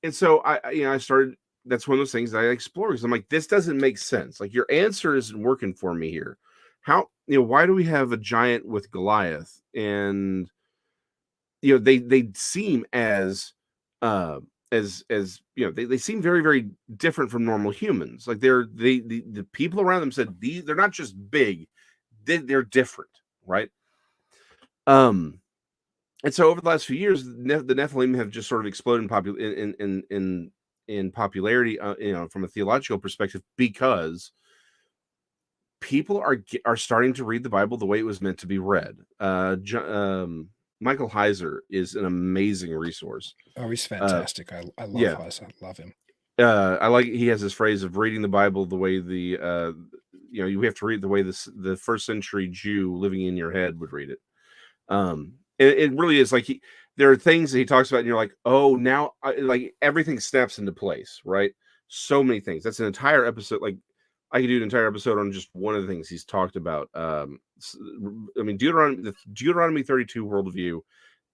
And so I started, that's one of those things that I explore, because I'm like, this doesn't make sense. Like, your answer isn't working for me here. How, why do we have a giant with Goliath? And they seem as as they seem very, very different from normal humans. Like the people around them said they're not just big, they're different, right? And so over the last few years, the Nephilim have just sort of exploded in popularity, from a theological perspective, because people are starting to read the Bible the way it was meant to be read. Michael Heiser is an amazing resource. Oh, he's fantastic. I love yeah. Heiser. I love him. I like, he has this phrase of reading the Bible the way you have to read the way the first century Jew living in your head would read it. It really is like there are things that he talks about, and you're like, oh, now like everything snaps into place, right? So many things. That's an entire episode. Like I could do an entire episode on just one of the things he's talked about. I mean, Deuteronomy 32 worldview,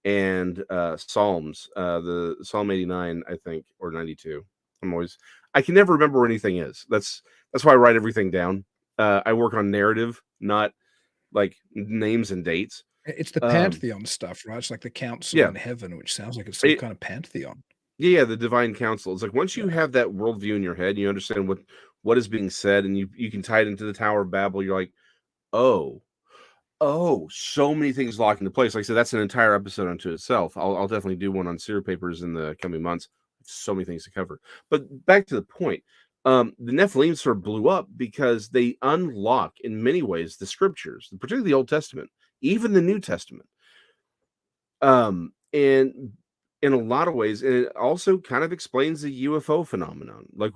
and Psalms, the Psalm 89, I think, or 92. I can never remember where anything is. That's why I write everything down. I work on narrative, not like names and dates. It's the pantheon stuff, right? It's like the council Yeah. in heaven, which sounds like it's some kind of pantheon. Yeah, the divine council. It's like once you have that worldview in your head, you understand what is being said, and you can tie it into the Tower of Babel. You're like, oh, so many things lock into place. Like I said, that's an entire episode unto itself. I'll definitely do one on Seer Papers in the coming months. So many things to cover. But back to the point, the Nephilim sort of blew up because they unlock, in many ways, the scriptures, particularly the Old Testament, even the New Testament. And in a lot of ways, and it also kind of explains the UFO phenomenon. Like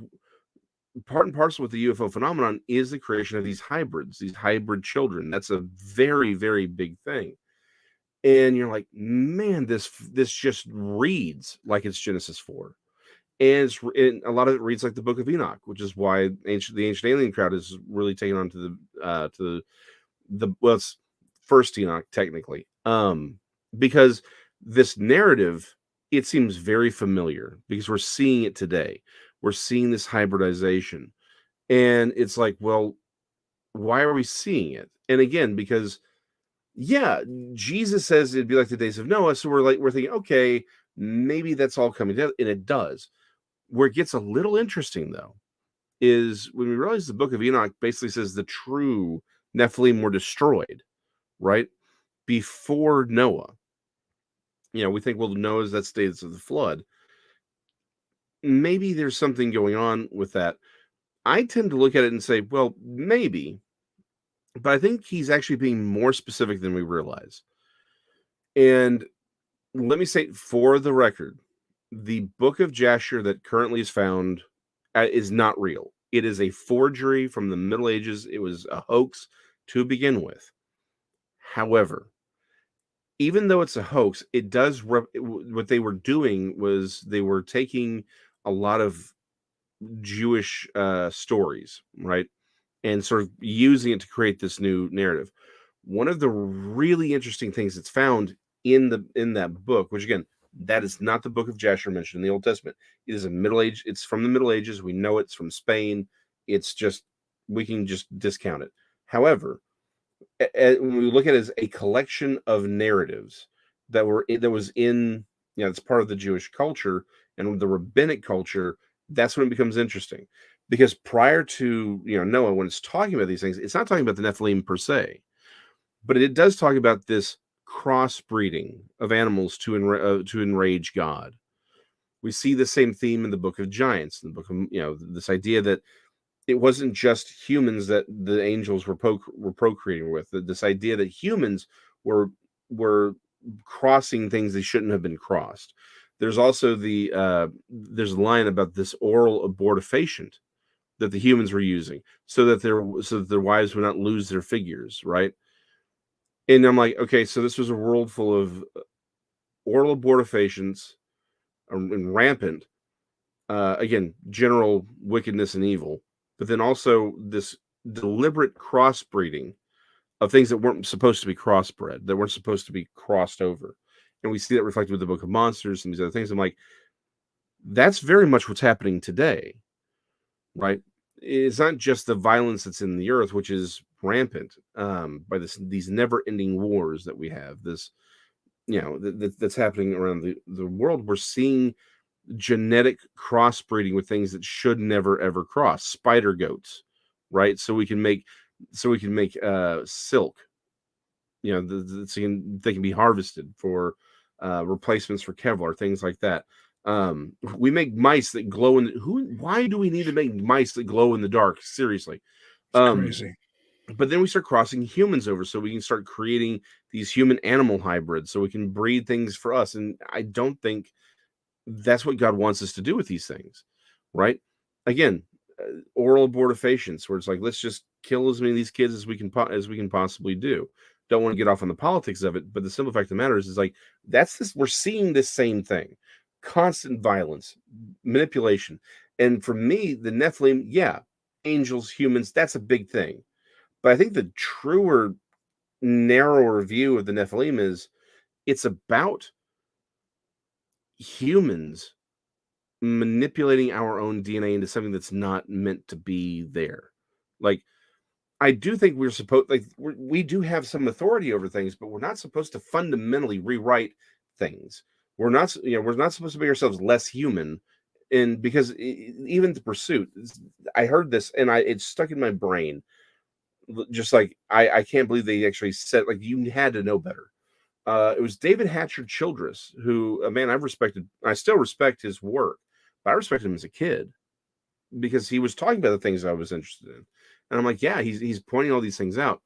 part and parcel with the UFO phenomenon is the creation of these hybrids, these hybrid children. That's a very, very big thing. And you're like, man, this just reads like it's Genesis 4. And a lot of it reads like the Book of Enoch, which is why the ancient alien crowd is really taken on to it's first Enoch technically, because this narrative, it seems very familiar because we're seeing it today. We're seeing this hybridization, and it's like, well, why are we seeing it? And again, because Jesus says it'd be like the days of Noah, so we're thinking, okay, maybe that's all coming together, and it does. Where it gets a little interesting, though, is when we realize the Book of Enoch basically says the true Nephilim were destroyed, right? Before Noah. We think, well, Noah's that status of the flood. Maybe there's something going on with that. I tend to look at it and say, well, maybe, but I think he's actually being more specific than we realize. And let me say, for the record, the Book of Jasher that currently is found is not real. It is a forgery from the Middle Ages. It was a hoax to begin with. However, even though it's a hoax, it does what they were doing was they were taking a lot of Jewish stories, right, and sort of using it to create this new narrative. One of the really interesting things that's found in that book, which again, that is not the Book of Jasher mentioned in the Old Testament. It is it's from the Middle Ages. We know it's from Spain. It's just, we can just discount it. However, when we look at it as a collection of narratives that was in, it's part of the Jewish culture and the rabbinic culture, that's when it becomes interesting. Because prior to Noah, when it's talking about these things, it's not talking about the Nephilim per se, but it does talk about this crossbreeding of animals to enrage God. We see the same theme in the Book of Giants, in the book of this idea that it wasn't just humans that the angels were procreating with. This idea that humans were crossing things they shouldn't have been crossed. There's also there's a line about this oral abortifacient that the humans were using so that their wives would not lose their figures, right? And I'm like, okay, so this was a world full of oral abortifacients and rampant, again, general wickedness and evil, but then also this deliberate crossbreeding of things that weren't supposed to be crossbred, that weren't supposed to be crossed over. And we see that reflected with the Book of Monsters and these other things. I'm like, that's very much what's happening today, right? It's not just the violence that's in the earth, which is rampant, by these never-ending wars that we have. This, that's happening around the world. We're seeing genetic crossbreeding with things that should never ever cross. Spider goats, right? So we can make silk. You know, they can be harvested for replacements for Kevlar, things like that. We make mice that glow in why do we need to make mice that glow in the dark? Seriously. It's crazy. But then we start crossing humans over so we can start creating these human animal hybrids so we can breed things for us. And I don't think that's what God wants us to do with these things, right? Again, oral abortifacients, where it's like, let's just kill as many of these kids as we can possibly do. Don't want to get off on the politics of it, but the simple fact of the matter is like, we're seeing this same thing, constant violence, manipulation. And for me, the Nephilim, yeah, angels, humans, that's a big thing. But I think the truer, narrower view of the Nephilim is it's about humans manipulating our own DNA into something that's not meant to be there. Like, I do think we do have some authority over things, but we're not supposed to fundamentally rewrite things. We're not supposed to make ourselves less human. And because even the pursuit, I heard this and it's stuck in my brain. Just like I can't believe they actually said, like, you had to know better. It was David Hatcher Childress, who, a man I've respected. I still respect his work, but I respected him as a kid because he was talking about the things I was interested in. And I'm like, yeah, he's pointing all these things out.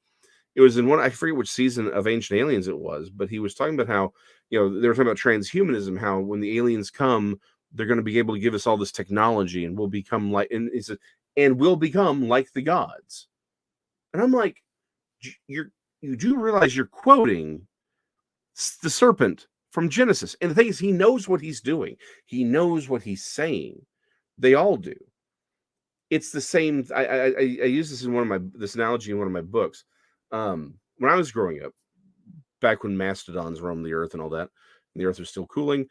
It was in one, I forget which season of Ancient Aliens it was, but he was talking about how, they were talking about transhumanism, how when the aliens come, they're going to be able to give us all this technology and we'll become like, and he said, and we'll become like the gods. And I'm like, you do realize you're quoting the serpent from Genesis. And the thing is, he knows what he's doing. He knows what he's saying. They all do. It's the same. I use this in this analogy in one of my books. When I was growing up, back when mastodons roamed the earth and all that, and the earth was still cooling,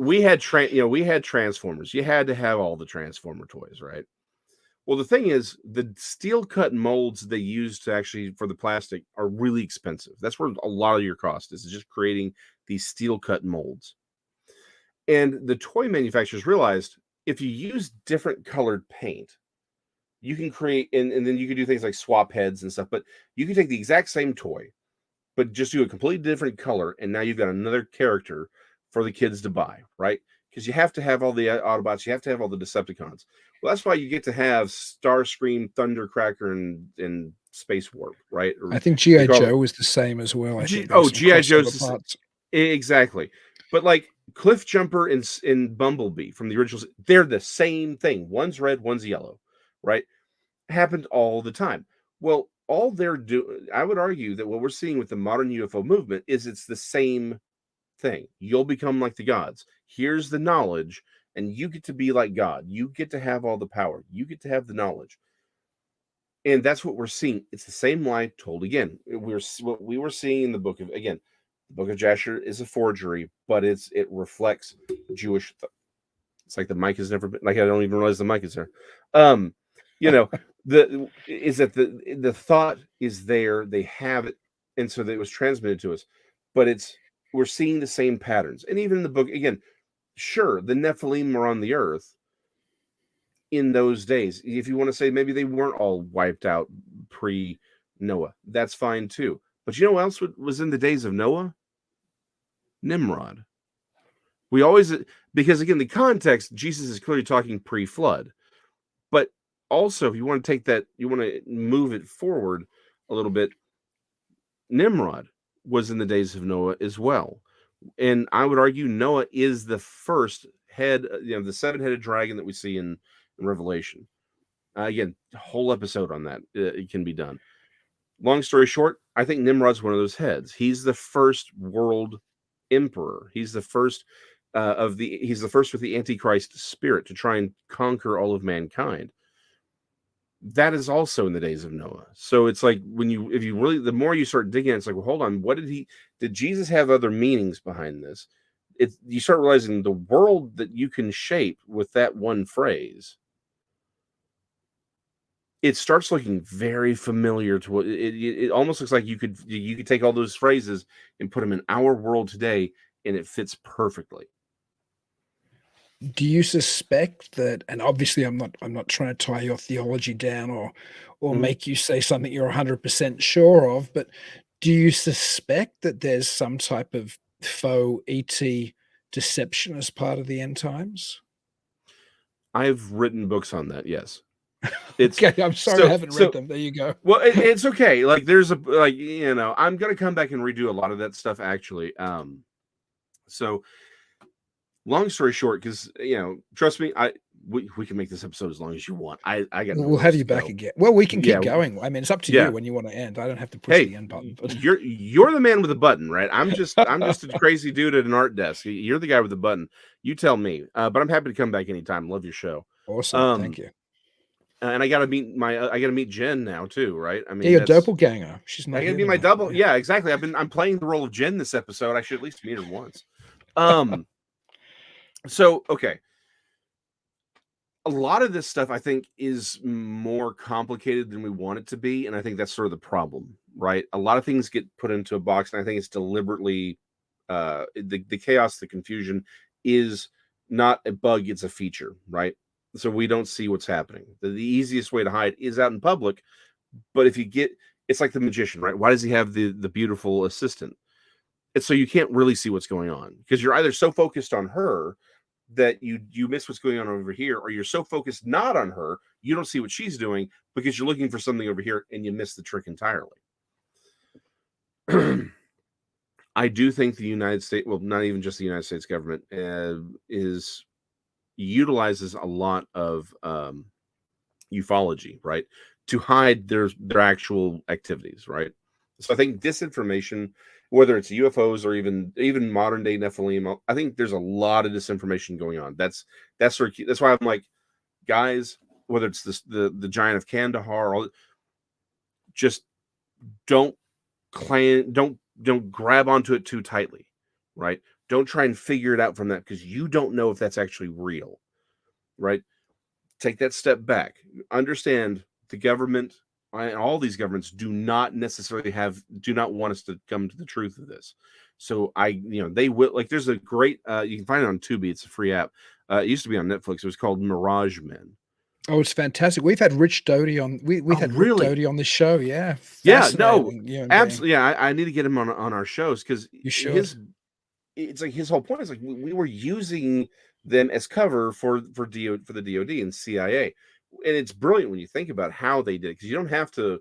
we had Transformers. You had to have all the Transformer toys, right? Well, the thing is, the steel cut molds they use for the plastic are really expensive. That's where a lot of your cost is just creating these steel cut molds. And the toy manufacturers realized if you use different colored paint, you can create, and then you can do things like swap heads and stuff, but you can take the exact same toy, but just do a completely different color, and now you've got another character for the kids to buy, right? Because you have to have all the Autobots, you have to have all the Decepticons. Well, that's why you get to have Starscream, Thundercracker, and Space Warp, right? I think G.I. Joe was the same as well. G.I. Joe's exactly. But like Cliff Jumper and Bumblebee from the originals, they're the same thing. One's red, one's yellow, right? Happened all the time. Well, all they're doing, I would argue that what we're seeing with the modern UFO movement is it's the same thing. You'll become like the gods. Here's the knowledge, and you get to be like God. You get to have all the power. You get to have the knowledge. And that's what we're seeing. It's the same lie told again. What we were seeing in the book of Jasher is a forgery, but it reflects Jewish. It's like the mic has never been, like, I don't even realize the mic is there. The thought is there, they have it, and so that it was transmitted to us, but we're seeing the same patterns. And even in the book, again, sure, the Nephilim are on the earth in those days. If you want to say maybe they weren't all wiped out pre-Noah, that's fine too. But you know what else was in the days of Noah? Nimrod. Because again, the context, Jesus is clearly talking pre-flood. But also, if you want to take that, you want to move it forward a little bit, Nimrod was in the days of Noah as well. And I would argue Noah is the first head, the seven-headed dragon that we see in Revelation. Again, a whole episode on that. It can be done. Long story short, I think Nimrod's one of those heads. He's the first world emperor. He's the first he's the first with the Antichrist spirit to try and conquer all of mankind. That is also in the days of Noah. So it's like the more you start digging, it's like, well, hold on, did Jesus have other meanings behind this? You start realizing the world that you can shape with that one phrase. It starts looking very familiar to what it almost looks like you could take all those phrases and put them in our world today, and it fits perfectly. Do you suspect that, and obviously I'm not trying to tie your theology down or Mhm. make you say something you're 100% sure of, but do you suspect that there's some type of faux ET deception as part of the end times? I've written books on that. Yes, it's Okay, I'm sorry I so haven't read so. them. There you go. Well, it's okay. Like there's a like I'm gonna come back and redo a lot of that stuff actually. So long story short, because trust me, we can make this episode as long as you want. I got We'll nowhere have else you to back go. again. Well, we can Yeah, keep going. I mean, it's up to you yeah. when you want to end. I don't have to push Hey, the end button, but you're the man with the button, right? I'm just a crazy dude at an art desk. You're the guy with the button. You tell me. But I'm happy to come back anytime. Love your show. awesome. Thank Um, you. and I gotta meet Jen now too, right? I Yeah, mean, your that's doppelganger. She's I not gotta here be my tonight. double. Yeah. Yeah, exactly. I'm playing the role of Jen this episode. I should at least meet her once. Um, so okay. A lot of this stuff I think is more complicated than we want it to be, and I think that's sort of the problem, right? A lot of things get put into a box, and I think it's deliberately the chaos, the confusion is not a bug, it's a feature, right? So we don't see what's happening. The easiest way to hide is out in public, but if you get it's like the magician, right? Why does he have the beautiful assistant? It's so you can't really see what's going on because you're either so focused on her that you miss what's going on over here, or you're so focused not on her, you don't see what she's doing because you're looking for something over here and you miss the trick entirely. I do think the United States, well, not even just the United States government, is utilizes a lot of ufology, right, to hide their actual activities, right. So I think disinformation, whether it's UFOs or even modern day Nephilim, I think there's a lot of disinformation going on. That's why I'm like, guys, whether it's the giant of Kandahar, just don't don't grab onto it too tightly, right? Don't try and figure it out from that because you don't know if that's actually real, right? Take that step back. Understand the government and all these governments do not necessarily do not want us to come to the truth of this. So they will, like, there's a great you can find it on Tubi. It's a free app. It used to be on Netflix. It was called Mirage Men. Oh, it's fantastic. We've had Rich Doty on. We've Oh, had Rick really? Doty on this show. Yeah, Yeah, no, fascinating human being. absolutely. Yeah, I need to get him on our shows because You should. his it's like his whole point is like we were using them as cover for the DoD and CIA, and it's brilliant when you think about how they did it because you don't have to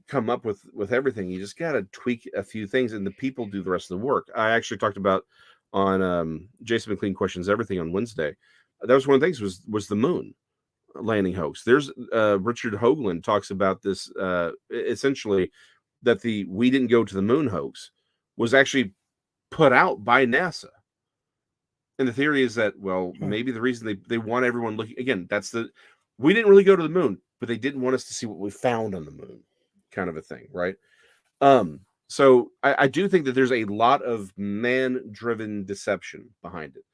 come up with everything. You just got to tweak a few things, and the people do the rest of the work. I actually talked about on Jason McLean questions everything on Wednesday. That was one of the things was the moon landing hoax. There's Richard Hoagland talks about this essentially that the we didn't go to the moon hoax was actually put out by NASA. And the theory is that, well, Huh. maybe the reason they want everyone looking again, we didn't really go to the moon, but they didn't want us to see what we found on the moon, kind of a thing, right? So I do think that there's a lot of man-driven deception behind it.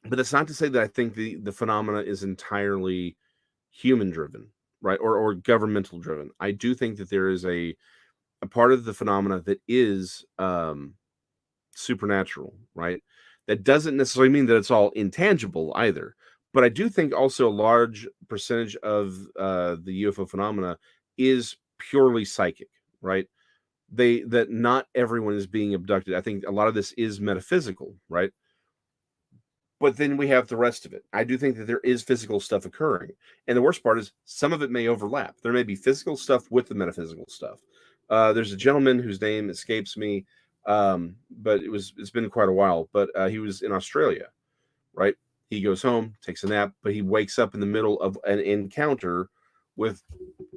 But that's not to say that I think the phenomena is entirely human driven, right? Or governmental driven. I do think that there is a part of the phenomena that is supernatural, right? That doesn't necessarily mean that it's all intangible either. But I do think also a large percentage of the UFO phenomena is purely psychic, right? That not everyone is being abducted. I think a lot of this is metaphysical, right? But then we have the rest of it. I do think that there is physical stuff occurring. And the worst part is some of it may overlap. There may be physical stuff with the metaphysical stuff. There's a gentleman whose name escapes me, but it's been quite a while. But he was in Australia, right? He goes home, takes a nap, but he wakes up in the middle of an encounter with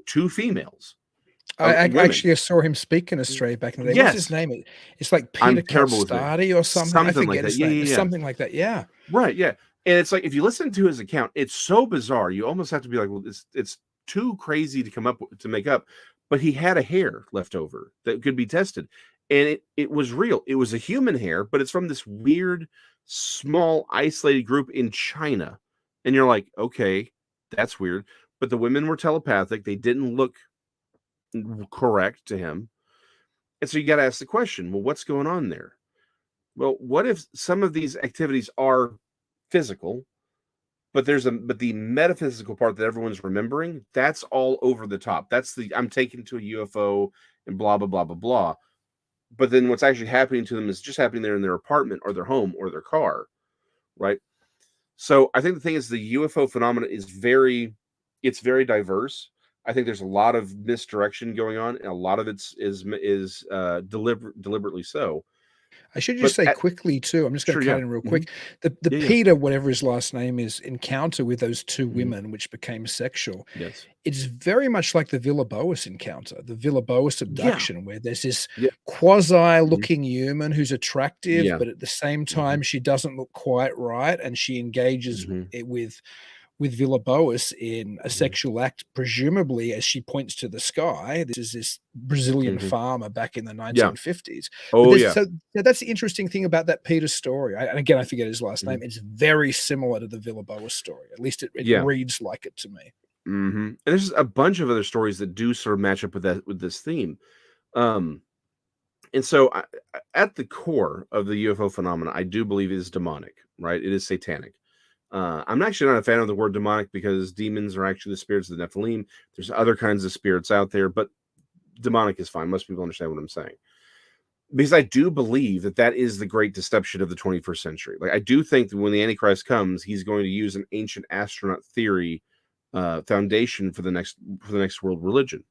two females, I women. actually saw him speak in Australia back in the day. What's his Yes, name? It's like I'm Peter terrible with names. Calstati or something. I Something like forget that. his Yeah, name. yeah, It's yeah. something like that. Yeah. Right, yeah. And it's like if you listen to his account, it's so bizarre. You almost have to be like, well, it's too crazy to to make up. But he had a hair left over that could be tested. And it was real. It was a human hair, but it's from this weird, small, isolated group in China. And you're like, okay, that's weird. But the women were telepathic. They didn't look correct to him. And so you got to ask the question, well, what's going on there? Well, what if some of these activities are physical, but the metaphysical part that everyone's remembering, that's all over the top. That's the I'm taken to a UFO and blah blah blah blah blah. But then what's actually happening to them is just happening there in their apartment or their home or their car, right? So I think the thing is the UFO phenomena is very diverse. I think there's a lot of misdirection going on, and a lot of is deliberately so. I should But just say quickly too, I'm just gonna sure, cut yeah. in real Mhm. quick. The Yeah, yeah. Peter, whatever his last name is, encounter with those 2 Mhm. women, which became sexual, Yes. it's very much like the Villa-Boas encounter, the Villa-Boas Yeah. abduction, where there's this Yeah. Mhm. quasi-looking human who's attractive, Yeah. but at the same Mhm. time, she doesn't look quite right, and she engages Mhm. it with Villa-Boas in a Mhm. sexual act, presumably as she points to the sky. This is this Brazilian Mhm. farmer back in the Yeah. 1950s. But Oh, there's yeah. so yeah, that's the interesting thing about that Peter story. And again, I forget his last Mhm. name. It's very similar to the Villa-Boas story. At least it Yeah. reads like it to me. Mhm. And there's a bunch of other stories that do sort of match up with this theme. Um, and so at the core of the UFO phenomena, I do believe it is demonic, right? It is satanic. I'm actually not a fan of the word demonic because demons are actually the spirits of the Nephilim. There's other kinds of spirits out there, but demonic is fine. Most people understand what I'm saying. Because I do believe that that is the great deception of the 21st century. Like, I do think that when the Antichrist comes, he's going to use an ancient astronaut theory foundation for the next world religion.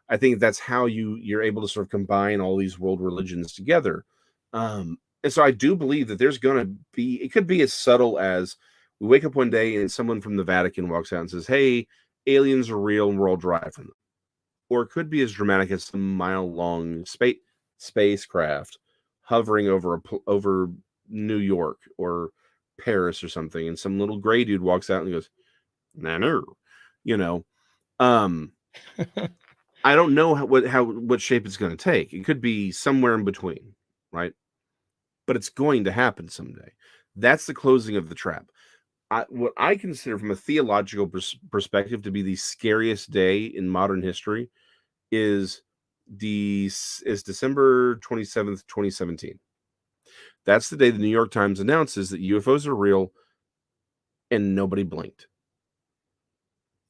I think that's how you're able to sort of combine all these world religions together. And so I do believe that there's going to be, it could be as subtle as we wake up one day and someone from the Vatican walks out and says, "Hey, aliens are real and we're all derived from them." Or it could be as dramatic as some mile-long spacecraft hovering over New York or Paris or something, and some little gray dude walks out and goes, "Nah, no," you know. Um, I don't know what shape it's going to take. It could be somewhere in between, right? But it's going to happen someday. That's the closing of the trap. What I consider from a theological perspective to be the scariest day in modern history is December 27th, 2017. That's the day the New York Times announces that UFOs are real and nobody blinked.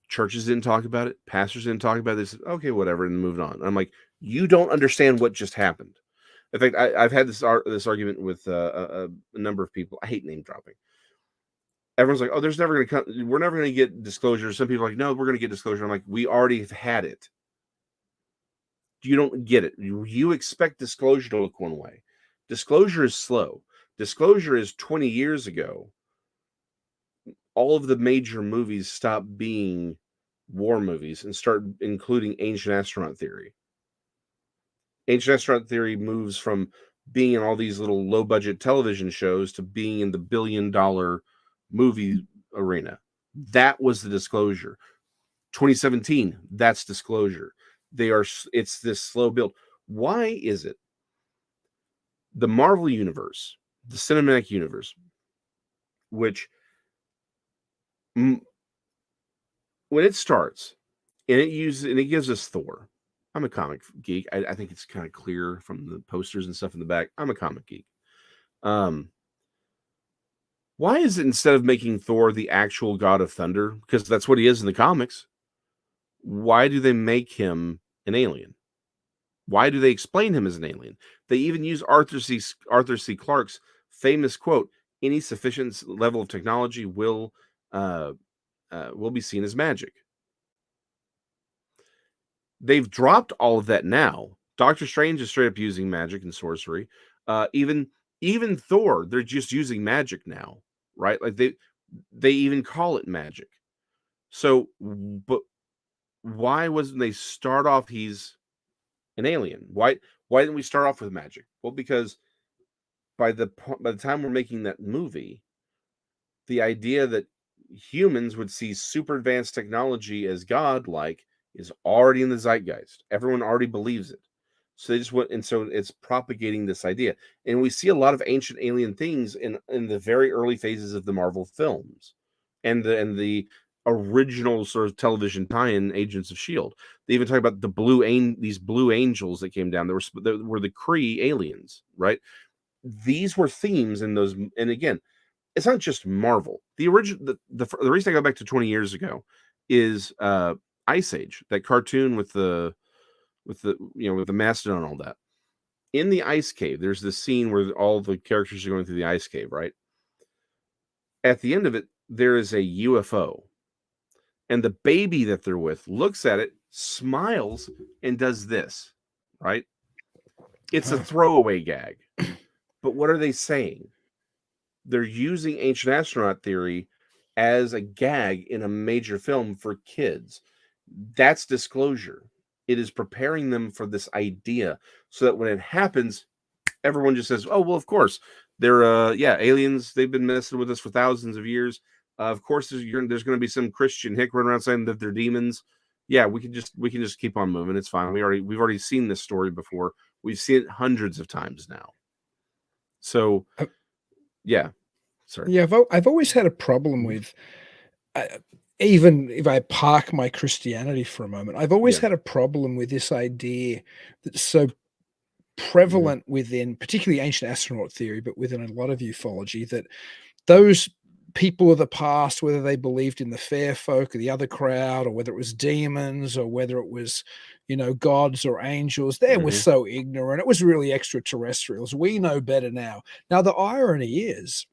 Churches didn't talk about it, pastors didn't talk about it. They said, "Okay, whatever," and moved on. I'm like, you don't understand what just happened. In fact, I've had this argument with a number of people. I hate name dropping. Everyone's like, "Oh, there's never going to come. We're never going to get disclosure." Some people are like, "No, we're going to get disclosure." I'm like, "We already have had it. You don't get it. You expect disclosure to look one way. Disclosure is slow. Disclosure is 20 years ago. All of the major movies stop being war movies and start including ancient astronaut theory. Ancient astronaut theory moves from being in all these little low budget television shows to being in the $1 billion movie arena. That was the disclosure. 2017, that's disclosure. It's this slow build. Why is it the Marvel universe, the cinematic universe, which when it starts and it gives us Thor. I'm a comic geek. I think it's kind of clear from the posters and stuff in the back. I'm a comic geek. Um, why is it instead of making Thor the actual god of thunder, because that's what he is in the comics, why do they make him an alien? Why do they explain him as an alien? They even use Arthur C. Clarke's famous quote: "Any sufficient level of technology uh, will be seen as magic." They've dropped all of that now. Doctor Strange is straight up using magic and sorcery. Even Thor, they're just using magic now, right? Like they even call it magic. So, but why wasn't they start off? He's an alien. Why didn't we start off with magic? Well, because by the time we're making that movie, the idea that humans would see super advanced technology as godlike is already in the zeitgeist. Everyone already believes it. So they just went, and so it's propagating this idea. And we see a lot of ancient alien things in the very early phases of the Marvel films, and the original sort of television tie-in Agents of Shield. They even talk about these blue angels that came down. There were the Kree aliens, right? These were themes in those, and again, it's not just Marvel. The original, the reason I go back to 20 years ago is Ice Age, that cartoon with the with the mastodon and all that. In the ice cave, there's this scene where all the characters are going through the ice cave, right? At the end of it, there is a UFO, and the baby that they're with looks at it, smiles, and does this, right? It's a throwaway gag. But what are they saying? They're using ancient astronaut theory as a gag in a major film for kids. That's disclosure. It is preparing them for this idea so that when it happens, everyone just says, "Oh, well, of course, they're aliens. They've been messing with us for thousands of years. Of course, there's going to be some Christian hick running around saying that they're demons. Yeah, we can just keep on moving. It's fine. We've already seen this story before. We've seen it hundreds of times now. So, yeah, sorry. Yeah, I've always had a problem with, even if I park my Christianity for a moment, I've always Yeah. had a problem with this idea that's so Mm-hmm. prevalent within, particularly ancient astronaut theory, but within a lot of ufology, that those people of the past, whether they believed in the fair folk or the other crowd, or whether it was demons, or whether it was, gods or angels, they were Mhm. so ignorant. It was really extraterrestrials. We know better now. Now, the irony is,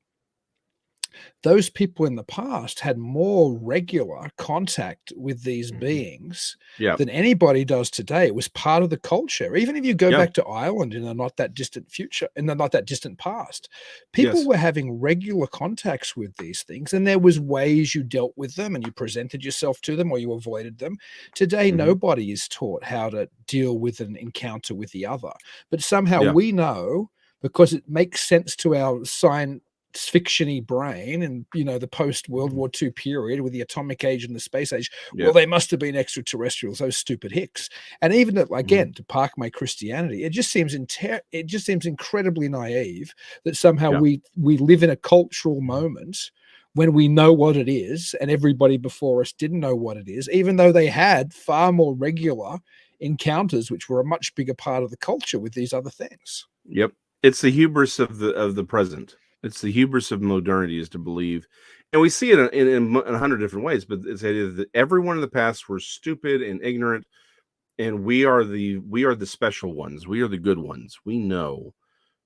those people in the past had more regular contact with these beings Yeah. than anybody does today. It was part of the culture. Even if you go Yeah. back to Ireland in the not that distant future, in the not that distant past, people Yes. were having regular contacts with these things, and there was ways you dealt with them and you presented yourself to them or you avoided them. Today, Mhm. nobody is taught how to deal with an encounter with the other, but somehow Yeah. we know, because it makes sense to our fiction-y brain and the post World War II period with the atomic age and the space age. Yeah. Well, they must have been extraterrestrials, those stupid hicks. And even again, to park my Christianity, it just seems incredibly naive that somehow Yeah. we live in a cultural moment when we know what it is and everybody before us didn't know what it is, even though they had far more regular encounters which were a much bigger part of the culture with these other things. Yep. It's the hubris of the present. It's the hubris of modernity is to believe, and we see it in 100 different ways. But it's the idea that everyone in the past were stupid and ignorant, and we are the special ones. We are the good ones. We know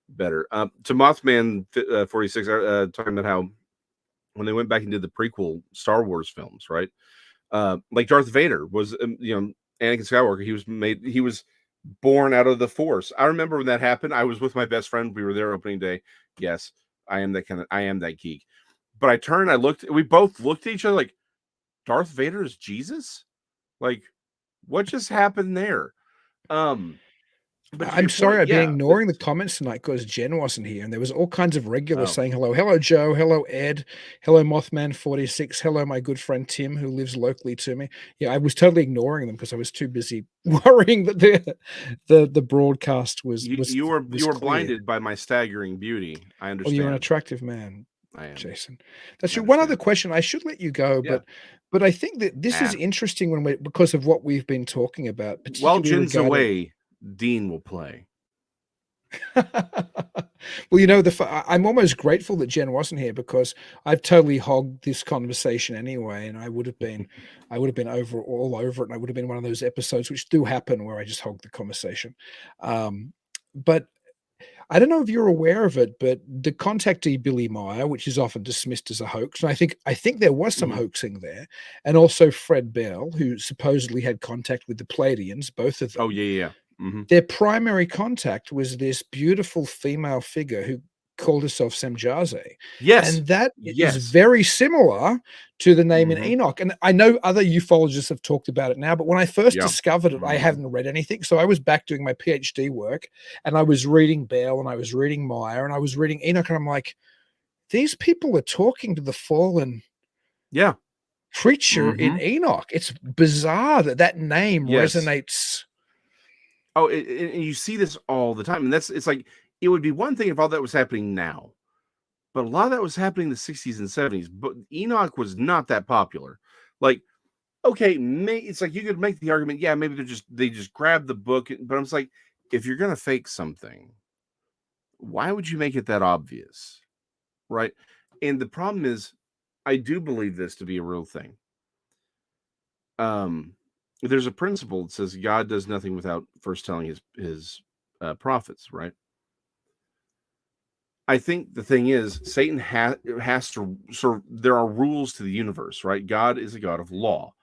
better. To Mothman 46, talking about how when they went back and did the prequel Star Wars films, right? Like Darth Vader was, Anakin Skywalker. He was born out of the Force. I remember when that happened. I was with my best friend. We were there opening day. Yes, I am that geek. But I turned, we both looked at each other like, Darth Vader is Jesus? Like, what just happened there? But to I'm your sorry, point, I've been yeah. ignoring the comments tonight because Jen wasn't here, and there was all kinds of regulars Oh. saying hello. Hello, Joe. Hello, Ed. Hello, Mothman46. Hello, my good friend Tim, who lives locally to me. Yeah, I was totally ignoring them because I was too busy worrying that the broadcast was You were clear. blinded by my staggering beauty. I Well, understand. you're an attractive man, I am. Jason. That's I true. One other understand. question. I should let you go, Yeah. but I think that this is Ah. interesting because of what we've been talking about, While particularly Jen's regarding. away, Dean will play. Well, I'm almost grateful that Jen wasn't here because I've totally hogged this conversation anyway, and I would have been all over it, and I would have been one of those episodes which do happen where I just hog the conversation. But I don't know if you're aware of it, but the contactee Billy Meyer, which is often dismissed as a hoax, and I think there was some Mhm. hoaxing there, and also Fred Bell, who supposedly had contact with the Pleiadians, both of them. Oh yeah. Mhm. Their primary contact was this beautiful female figure who called herself Semjaze. Yes. And that is Yes. very similar to the name in Mhm. Enoch. And I know other ufologists have talked about it now, but when I first Yeah. discovered it, I Mhm. hadn't read anything. So I was back doing my PhD work and I was reading Bell and I was reading Meyer and I was reading Enoch, and I'm like, these people are talking to the fallen Yeah. creature in Mhm. Enoch. It's bizarre that name Yes. resonates. Oh, and you see this all the time, and it's like it would be one thing if all that was happening now, but a lot of that was happening in the 60s and 70s. But Enoch was not that popular. Like, okay, it's like you could make the argument, yeah, maybe they just grabbed the book, but I'm just like, if you're gonna fake something, why would you make it that obvious, right? And the problem is, I do believe this to be a real thing. There's a principle that says God does nothing without first telling his prophets, right? I think the thing is, Satan has to sort of, there are rules to the universe, right? God is a God of law.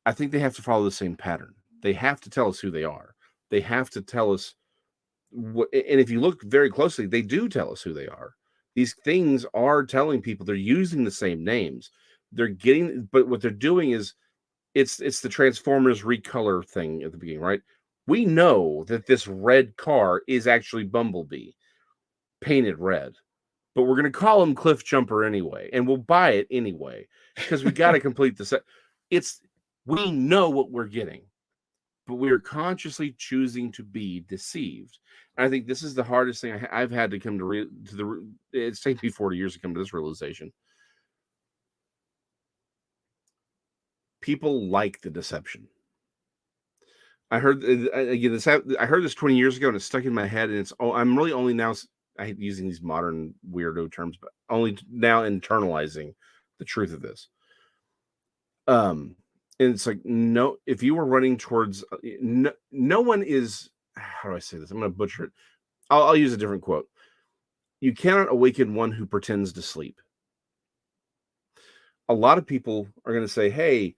I think they have to follow the same pattern. They have to tell us who they are. They have to tell us what, and if you look very closely, they do tell us who they are. These things are telling people they're using the same names. They're getting, but what they're doing is it's the Transformers recolor thing at the beginning, right? We know that this red car is actually Bumblebee painted red, but we're going to call him Cliff Jumper anyway, and we'll buy it anyway because we got to complete the set. We know what we're getting, but we are consciously choosing to be deceived. And I think this is the hardest thing I've had to come to it's taken me 40 years to come to this realization. People like the deception. I heard again I heard this 20 years ago, and it's stuck in my head. And I'm really only now, I hate using these modern weirdo terms, but only now internalizing the truth of this. And it's like, no, if you were running towards no one is, how do I say this? I'm going to butcher it. I'll use a different quote. You cannot awaken one who pretends to sleep. A lot of people are going to say, hey,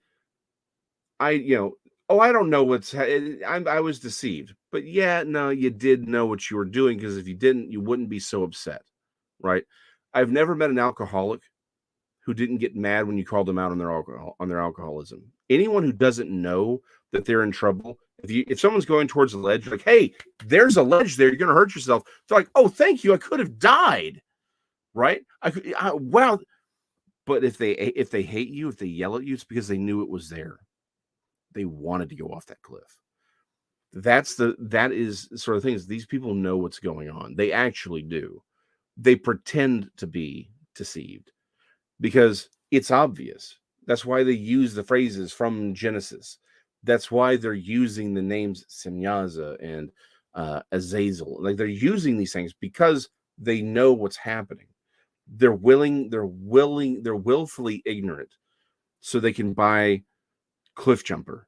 I don't know I was deceived. But yeah, no, you did know what you were doing, because if you didn't, you wouldn't be so upset, right? I've never met an alcoholic who didn't get mad when you called them out on their alcoholism. Anyone who doesn't know that they're in trouble, if someone's going towards a ledge, like, hey, there's a ledge there, you're going to hurt yourself. They're like, oh, thank you, I could have died, right? Wow. But if they hate you, if they yell at you, it's because they knew it was there. They wanted to go off that cliff. That is sort of things. These people know what's going on. They actually do. They pretend to be deceived because it's obvious. That's why they use the phrases from Genesis. That's why they're using the names Semyaza and Azazel. Like, they're using these things because they know what's happening. They're willfully ignorant so they can buy Cliff Jumper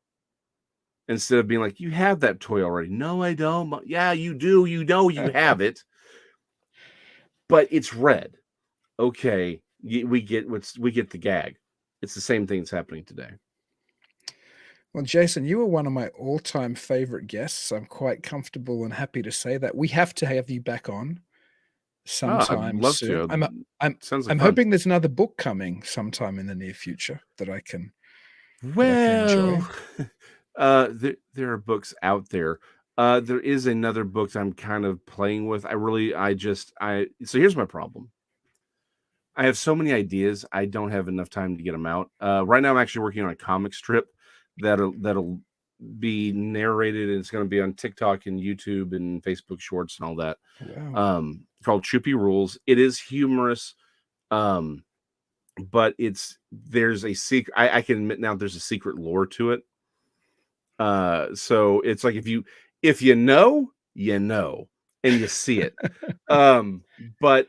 instead of being like, you have that toy already. No, I don't. Yeah, you do. You know you have it, but it's red. Okay, we get the gag. It's the same thing that's happening today. Well, Jason, you are one of my all-time favorite guests. I'm quite comfortable and happy to say that. We have to have you back on sometime I'd love soon. to. I'm hoping there's another book coming sometime in the near future that I can enjoy. There are books out there. There is another book that I'm kind of playing with. So here's my problem. I have so many ideas. I don't have enough time to get them out. Right now I'm actually working on a comic strip that'll be narrated, and it's going to be on TikTok and YouTube and Facebook Shorts and all that. Wow. Called Choopy Rules. It is humorous. But there's a secret. I can admit now there's a secret lore to it. So it's like, if you know, and you see it. But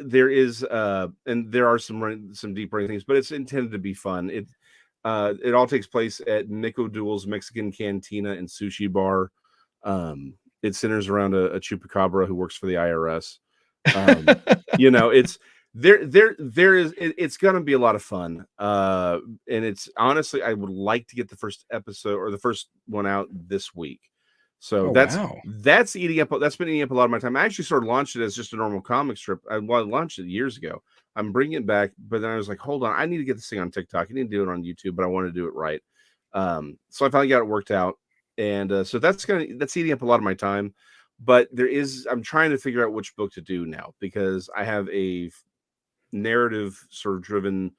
there is and there are some deep running things, but it's intended to be fun. It all takes place at Nick O'Doul's Mexican Cantina and Sushi Bar. It centers around a chupacabra who works for the IRS. It's it's gonna be a lot of fun. And it's honestly, I would like to get the first episode or the first one out this week. So that's been eating up a lot of my time. I actually sort of launched it as just a normal comic strip. I launched it years ago. I'm bringing it back, but then I was like, hold on, I need to get this thing on TikTok. I need to do it on YouTube, but I want to do it right. So I finally got it worked out, and so that's eating up a lot of my time. But I'm trying to figure out which book to do now, because I have a narrative sort of driven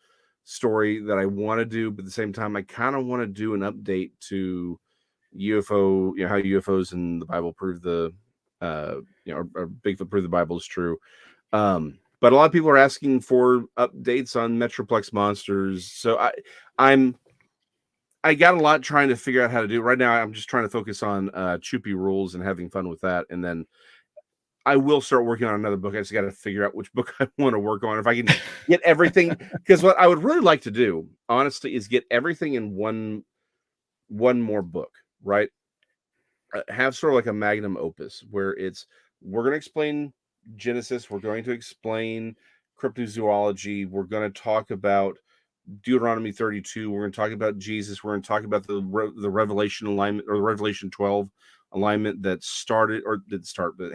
story that I want to do, but at the same time, I kind of want to do an update to UFO, how UFOs in the Bible prove or Bigfoot prove the Bible is true. But a lot of people are asking for updates on Metroplex monsters. So I got a lot trying to figure out how to do. Right now, I'm just trying to focus on Choopy Rules and having fun with that. And then I will start working on another book. I just got to figure out which book I want to work on. If I can get everything, because what I would really like to do, honestly, is get everything in one more book, right? Have sort of like a magnum opus where we're going to explain Genesis, we're going to explain cryptozoology, we're going to talk about Deuteronomy 32, we're going to talk about Jesus, we're going to talk about the Revelation alignment, or the Revelation 12 alignment that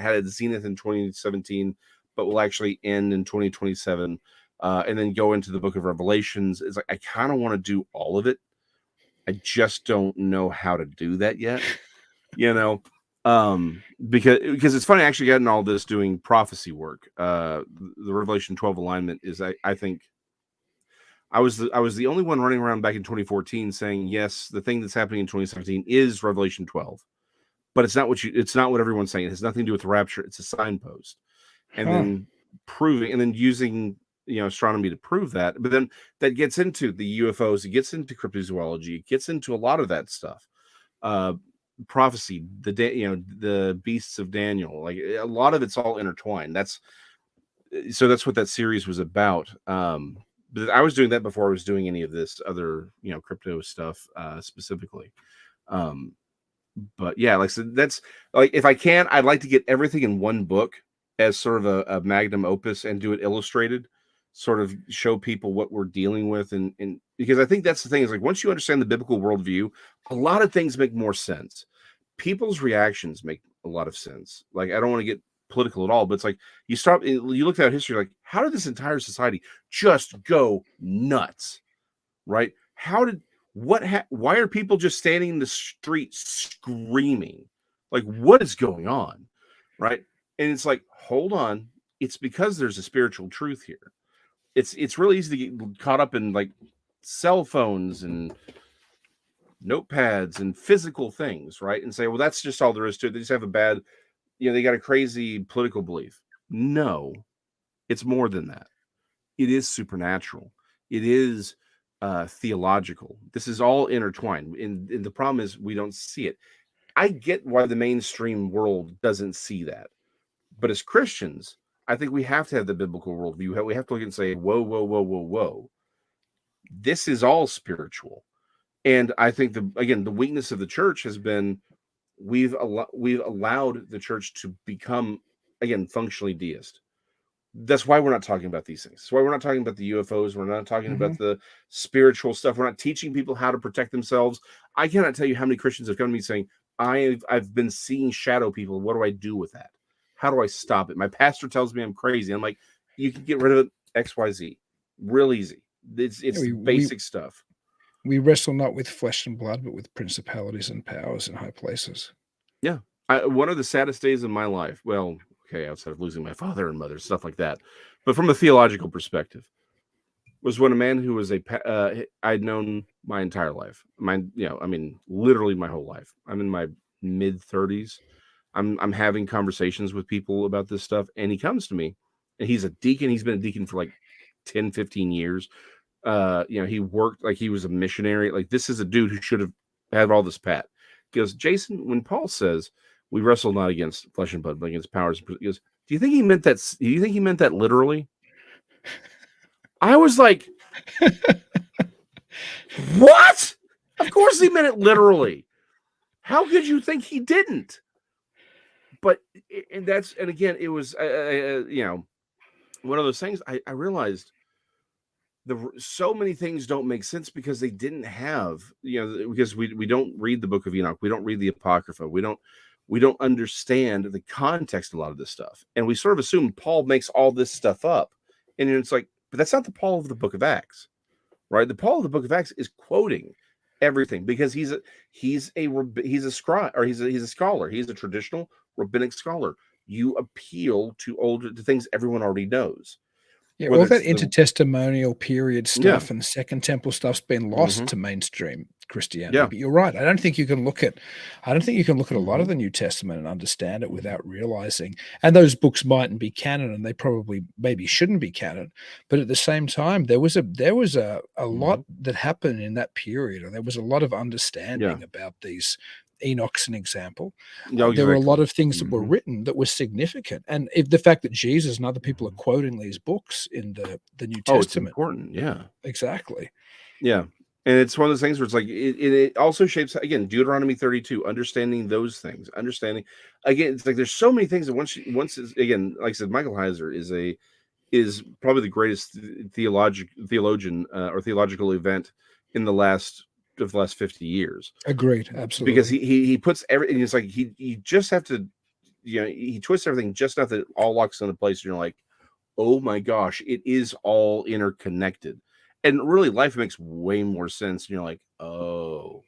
had its zenith in 2017, but will actually end in 2027, and then go into the book of Revelations. It's like I kind of want to do all of it. I just don't know how to do that yet. Because it's funny, I actually got in all this doing prophecy work. The Revelation 12 alignment is, I think, I was the only one running around back in 2014 saying, yes, the thing that's happening in 2017 is Revelation 12, but it's not what everyone's saying. It has nothing to do with the rapture. It's a signpost, and then using astronomy to prove that. But then that gets into the UFOs, it gets into cryptozoology, it gets into a lot of that stuff. Prophecy, the beasts of Daniel, like a lot of it's all intertwined. That's what that series was about. But I was doing that before I was doing any of this other crypto stuff specifically. But yeah, like, so that's like, if I can, I'd like to get everything in one book as sort of a magnum opus and do it illustrated, sort of show people what we're dealing with. And because I think that's the thing, is like, once you understand the biblical worldview, a lot of things make more sense. People's reactions make a lot of sense. Like, I don't want to get political at all, but it's like, you look at history, like, how did this entire society just go nuts? Right? Why are people just standing in the street screaming? Like, what is going on? Right? And it's like, hold on. It's because there's a spiritual truth here. It's really easy to get caught up in like cell phones and notepads and physical things, right? And say, well, that's just all there is to it. They just have a bad, they got a crazy political belief. No, it's more than that. It is supernatural. It is theological. This is all intertwined. And the problem is we don't see it. I get why the mainstream world doesn't see that. But as Christians, I think we have to have the biblical worldview. We have to look and say, whoa, whoa, whoa, whoa, whoa. This is all spiritual. And I think the weakness of the church has been we've allowed the church to become, again, functionally deist. That's why we're not talking about these things. That's why we're not talking about the UFOs. We're not talking about the spiritual stuff. We're not teaching people how to protect themselves. I cannot tell you how many Christians have come to me saying, I've been seeing shadow people. What do I do with that? How do I stop it? My pastor tells me I'm crazy. I'm like, you can get rid of it, XYZ. Real easy. It's basic stuff. We wrestle not with flesh and blood, but with principalities and powers in high places. Yeah. One of the saddest days of my life, well, okay, outside of losing my father and mother, stuff like that, but from a theological perspective, was when a man who was I'd known my entire life. Literally my whole life. I'm in my mid-30s. I'm having conversations with people about this stuff, and he comes to me, and he's a deacon. He's been a deacon for like 10, 15 years. He worked like he was a missionary. Like, this is a dude who should have had all this pat. He goes, Jason, when Paul says we wrestle not against flesh and blood, but against powers, he goes, do you think he meant that? Do you think he meant that literally? I was like, what? Of course he meant it literally. How could you think he didn't? But again, it was one of those things. I realized so many things don't make sense because they didn't have, because we don't read the Book of Enoch, we don't read the Apocrypha, we don't understand the context of a lot of this stuff, and we sort of assume Paul makes all this stuff up, and it's like, but that's not the Paul of the Book of Acts, right? The Paul of the Book of Acts is quoting everything because he's a scribe, or he's a scholar, he's a traditional rabbinic scholar. You appeal to things everyone already knows. Yeah, all that intertestamental period stuff and Second Temple stuff's been lost to mainstream Christianity. Yeah. But you're right. I don't think you can look at a lot of the New Testament and understand it without realizing. And those books mightn't be canon, and they probably maybe shouldn't be canon. But at the same time, there was a lot that happened in that period, and there was a lot of understanding about these Enoch's an example. Yeah, There were a lot exactly. of things that were written that were significant. And if the fact that Jesus and other people are quoting these books in the New Oh, it's Testament. important. Yeah. Exactly. Yeah. And it's one of those things where it's like it also shapes, again, Deuteronomy 32, understanding those things, understanding, again, it's like there's so many things that once is, again, like I said, Michael Heiser is probably the greatest theologian or theological event in the last 50 years. Agreed. Absolutely. Because he puts everything, it's like you just have to, he twists everything just enough that it all locks into place, and you're like, oh my gosh, it is all interconnected. And really, life makes way more sense. And you're like, oh,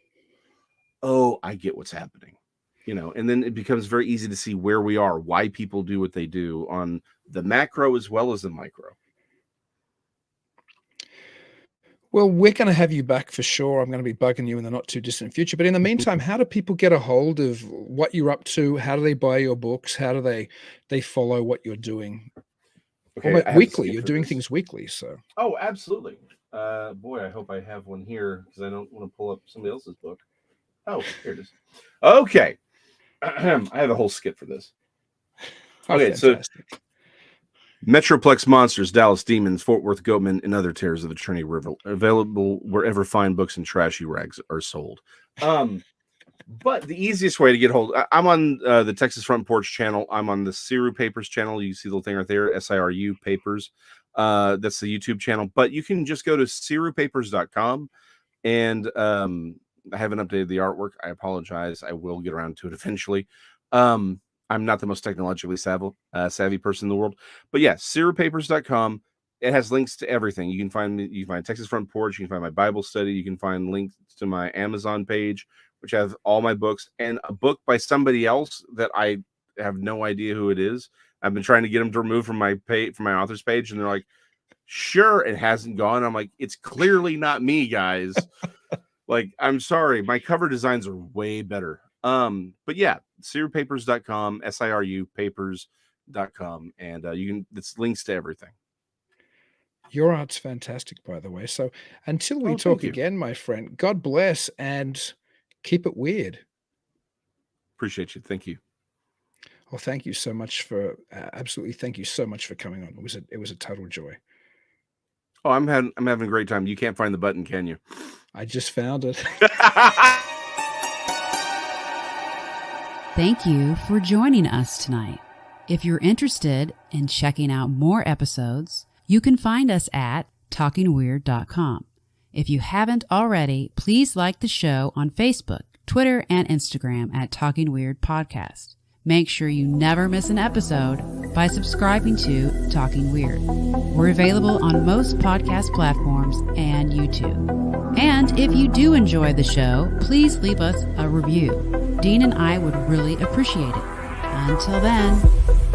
I get what's happening. And then it becomes very easy to see where we are, why people do what they do on the macro as well as the micro. Well, we're going to have you back for sure. I'm going to be bugging you in the not too distant future. But in the meantime, how do people get a hold of what you're up to? How do they buy your books? How do they follow what you're doing? Okay, weekly. You're doing things weekly. So. Oh, absolutely. Boy, I hope I have one here because I don't want to pull up somebody else's book. Oh, here it is. Okay. I have a whole skit for this. Okay, fantastic. So Metroplex Monsters, Dallas Demons, Fort Worth Goatmen, and Other Terrors of the Trinity River. Available wherever fine books and trashy rags are sold. But the easiest way to get hold, I'm on the Texas Front Porch channel. I'm on the Siru Papers channel. You see the little thing right there, SIRU Papers. That's the YouTube channel. But you can just go to sirupapers.com. And I haven't updated the artwork. I apologize. I will get around to it eventually. I'm not the most technologically savvy person in the world. But yeah, sirupapers.com. It has links to everything. You can find Texas Front Porch. You can find my Bible study. You can find links to my Amazon page, which have all my books, and a book by somebody else that I have no idea who it is. I've been trying to get them to remove from my author's page, and they're like, sure, it hasn't gone. I'm like, it's clearly not me, guys. Like, I'm sorry. My cover designs are way better. But yeah, sirupapers.com, sirupapers.com, and it's links to everything. Your art's fantastic, by the way. So until we talk again, my friend, God bless and keep it weird. Appreciate you. Thank you. Well, thank you so much for thank you so much for coming on. It was a total joy. Oh, I'm having a great time. You can't find the button, can you? I just found it. Thank you for joining us tonight. If you're interested in checking out more episodes, you can find us at talkingweird.com. If you haven't already, please like the show on Facebook, Twitter, and Instagram at Talking Weird Podcast. Make sure you never miss an episode by subscribing to Talking Weird. We're available on most podcast platforms and YouTube. And if you do enjoy the show, please leave us a review. Dean and I would really appreciate it. Until then,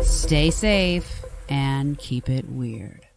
stay safe and keep it weird.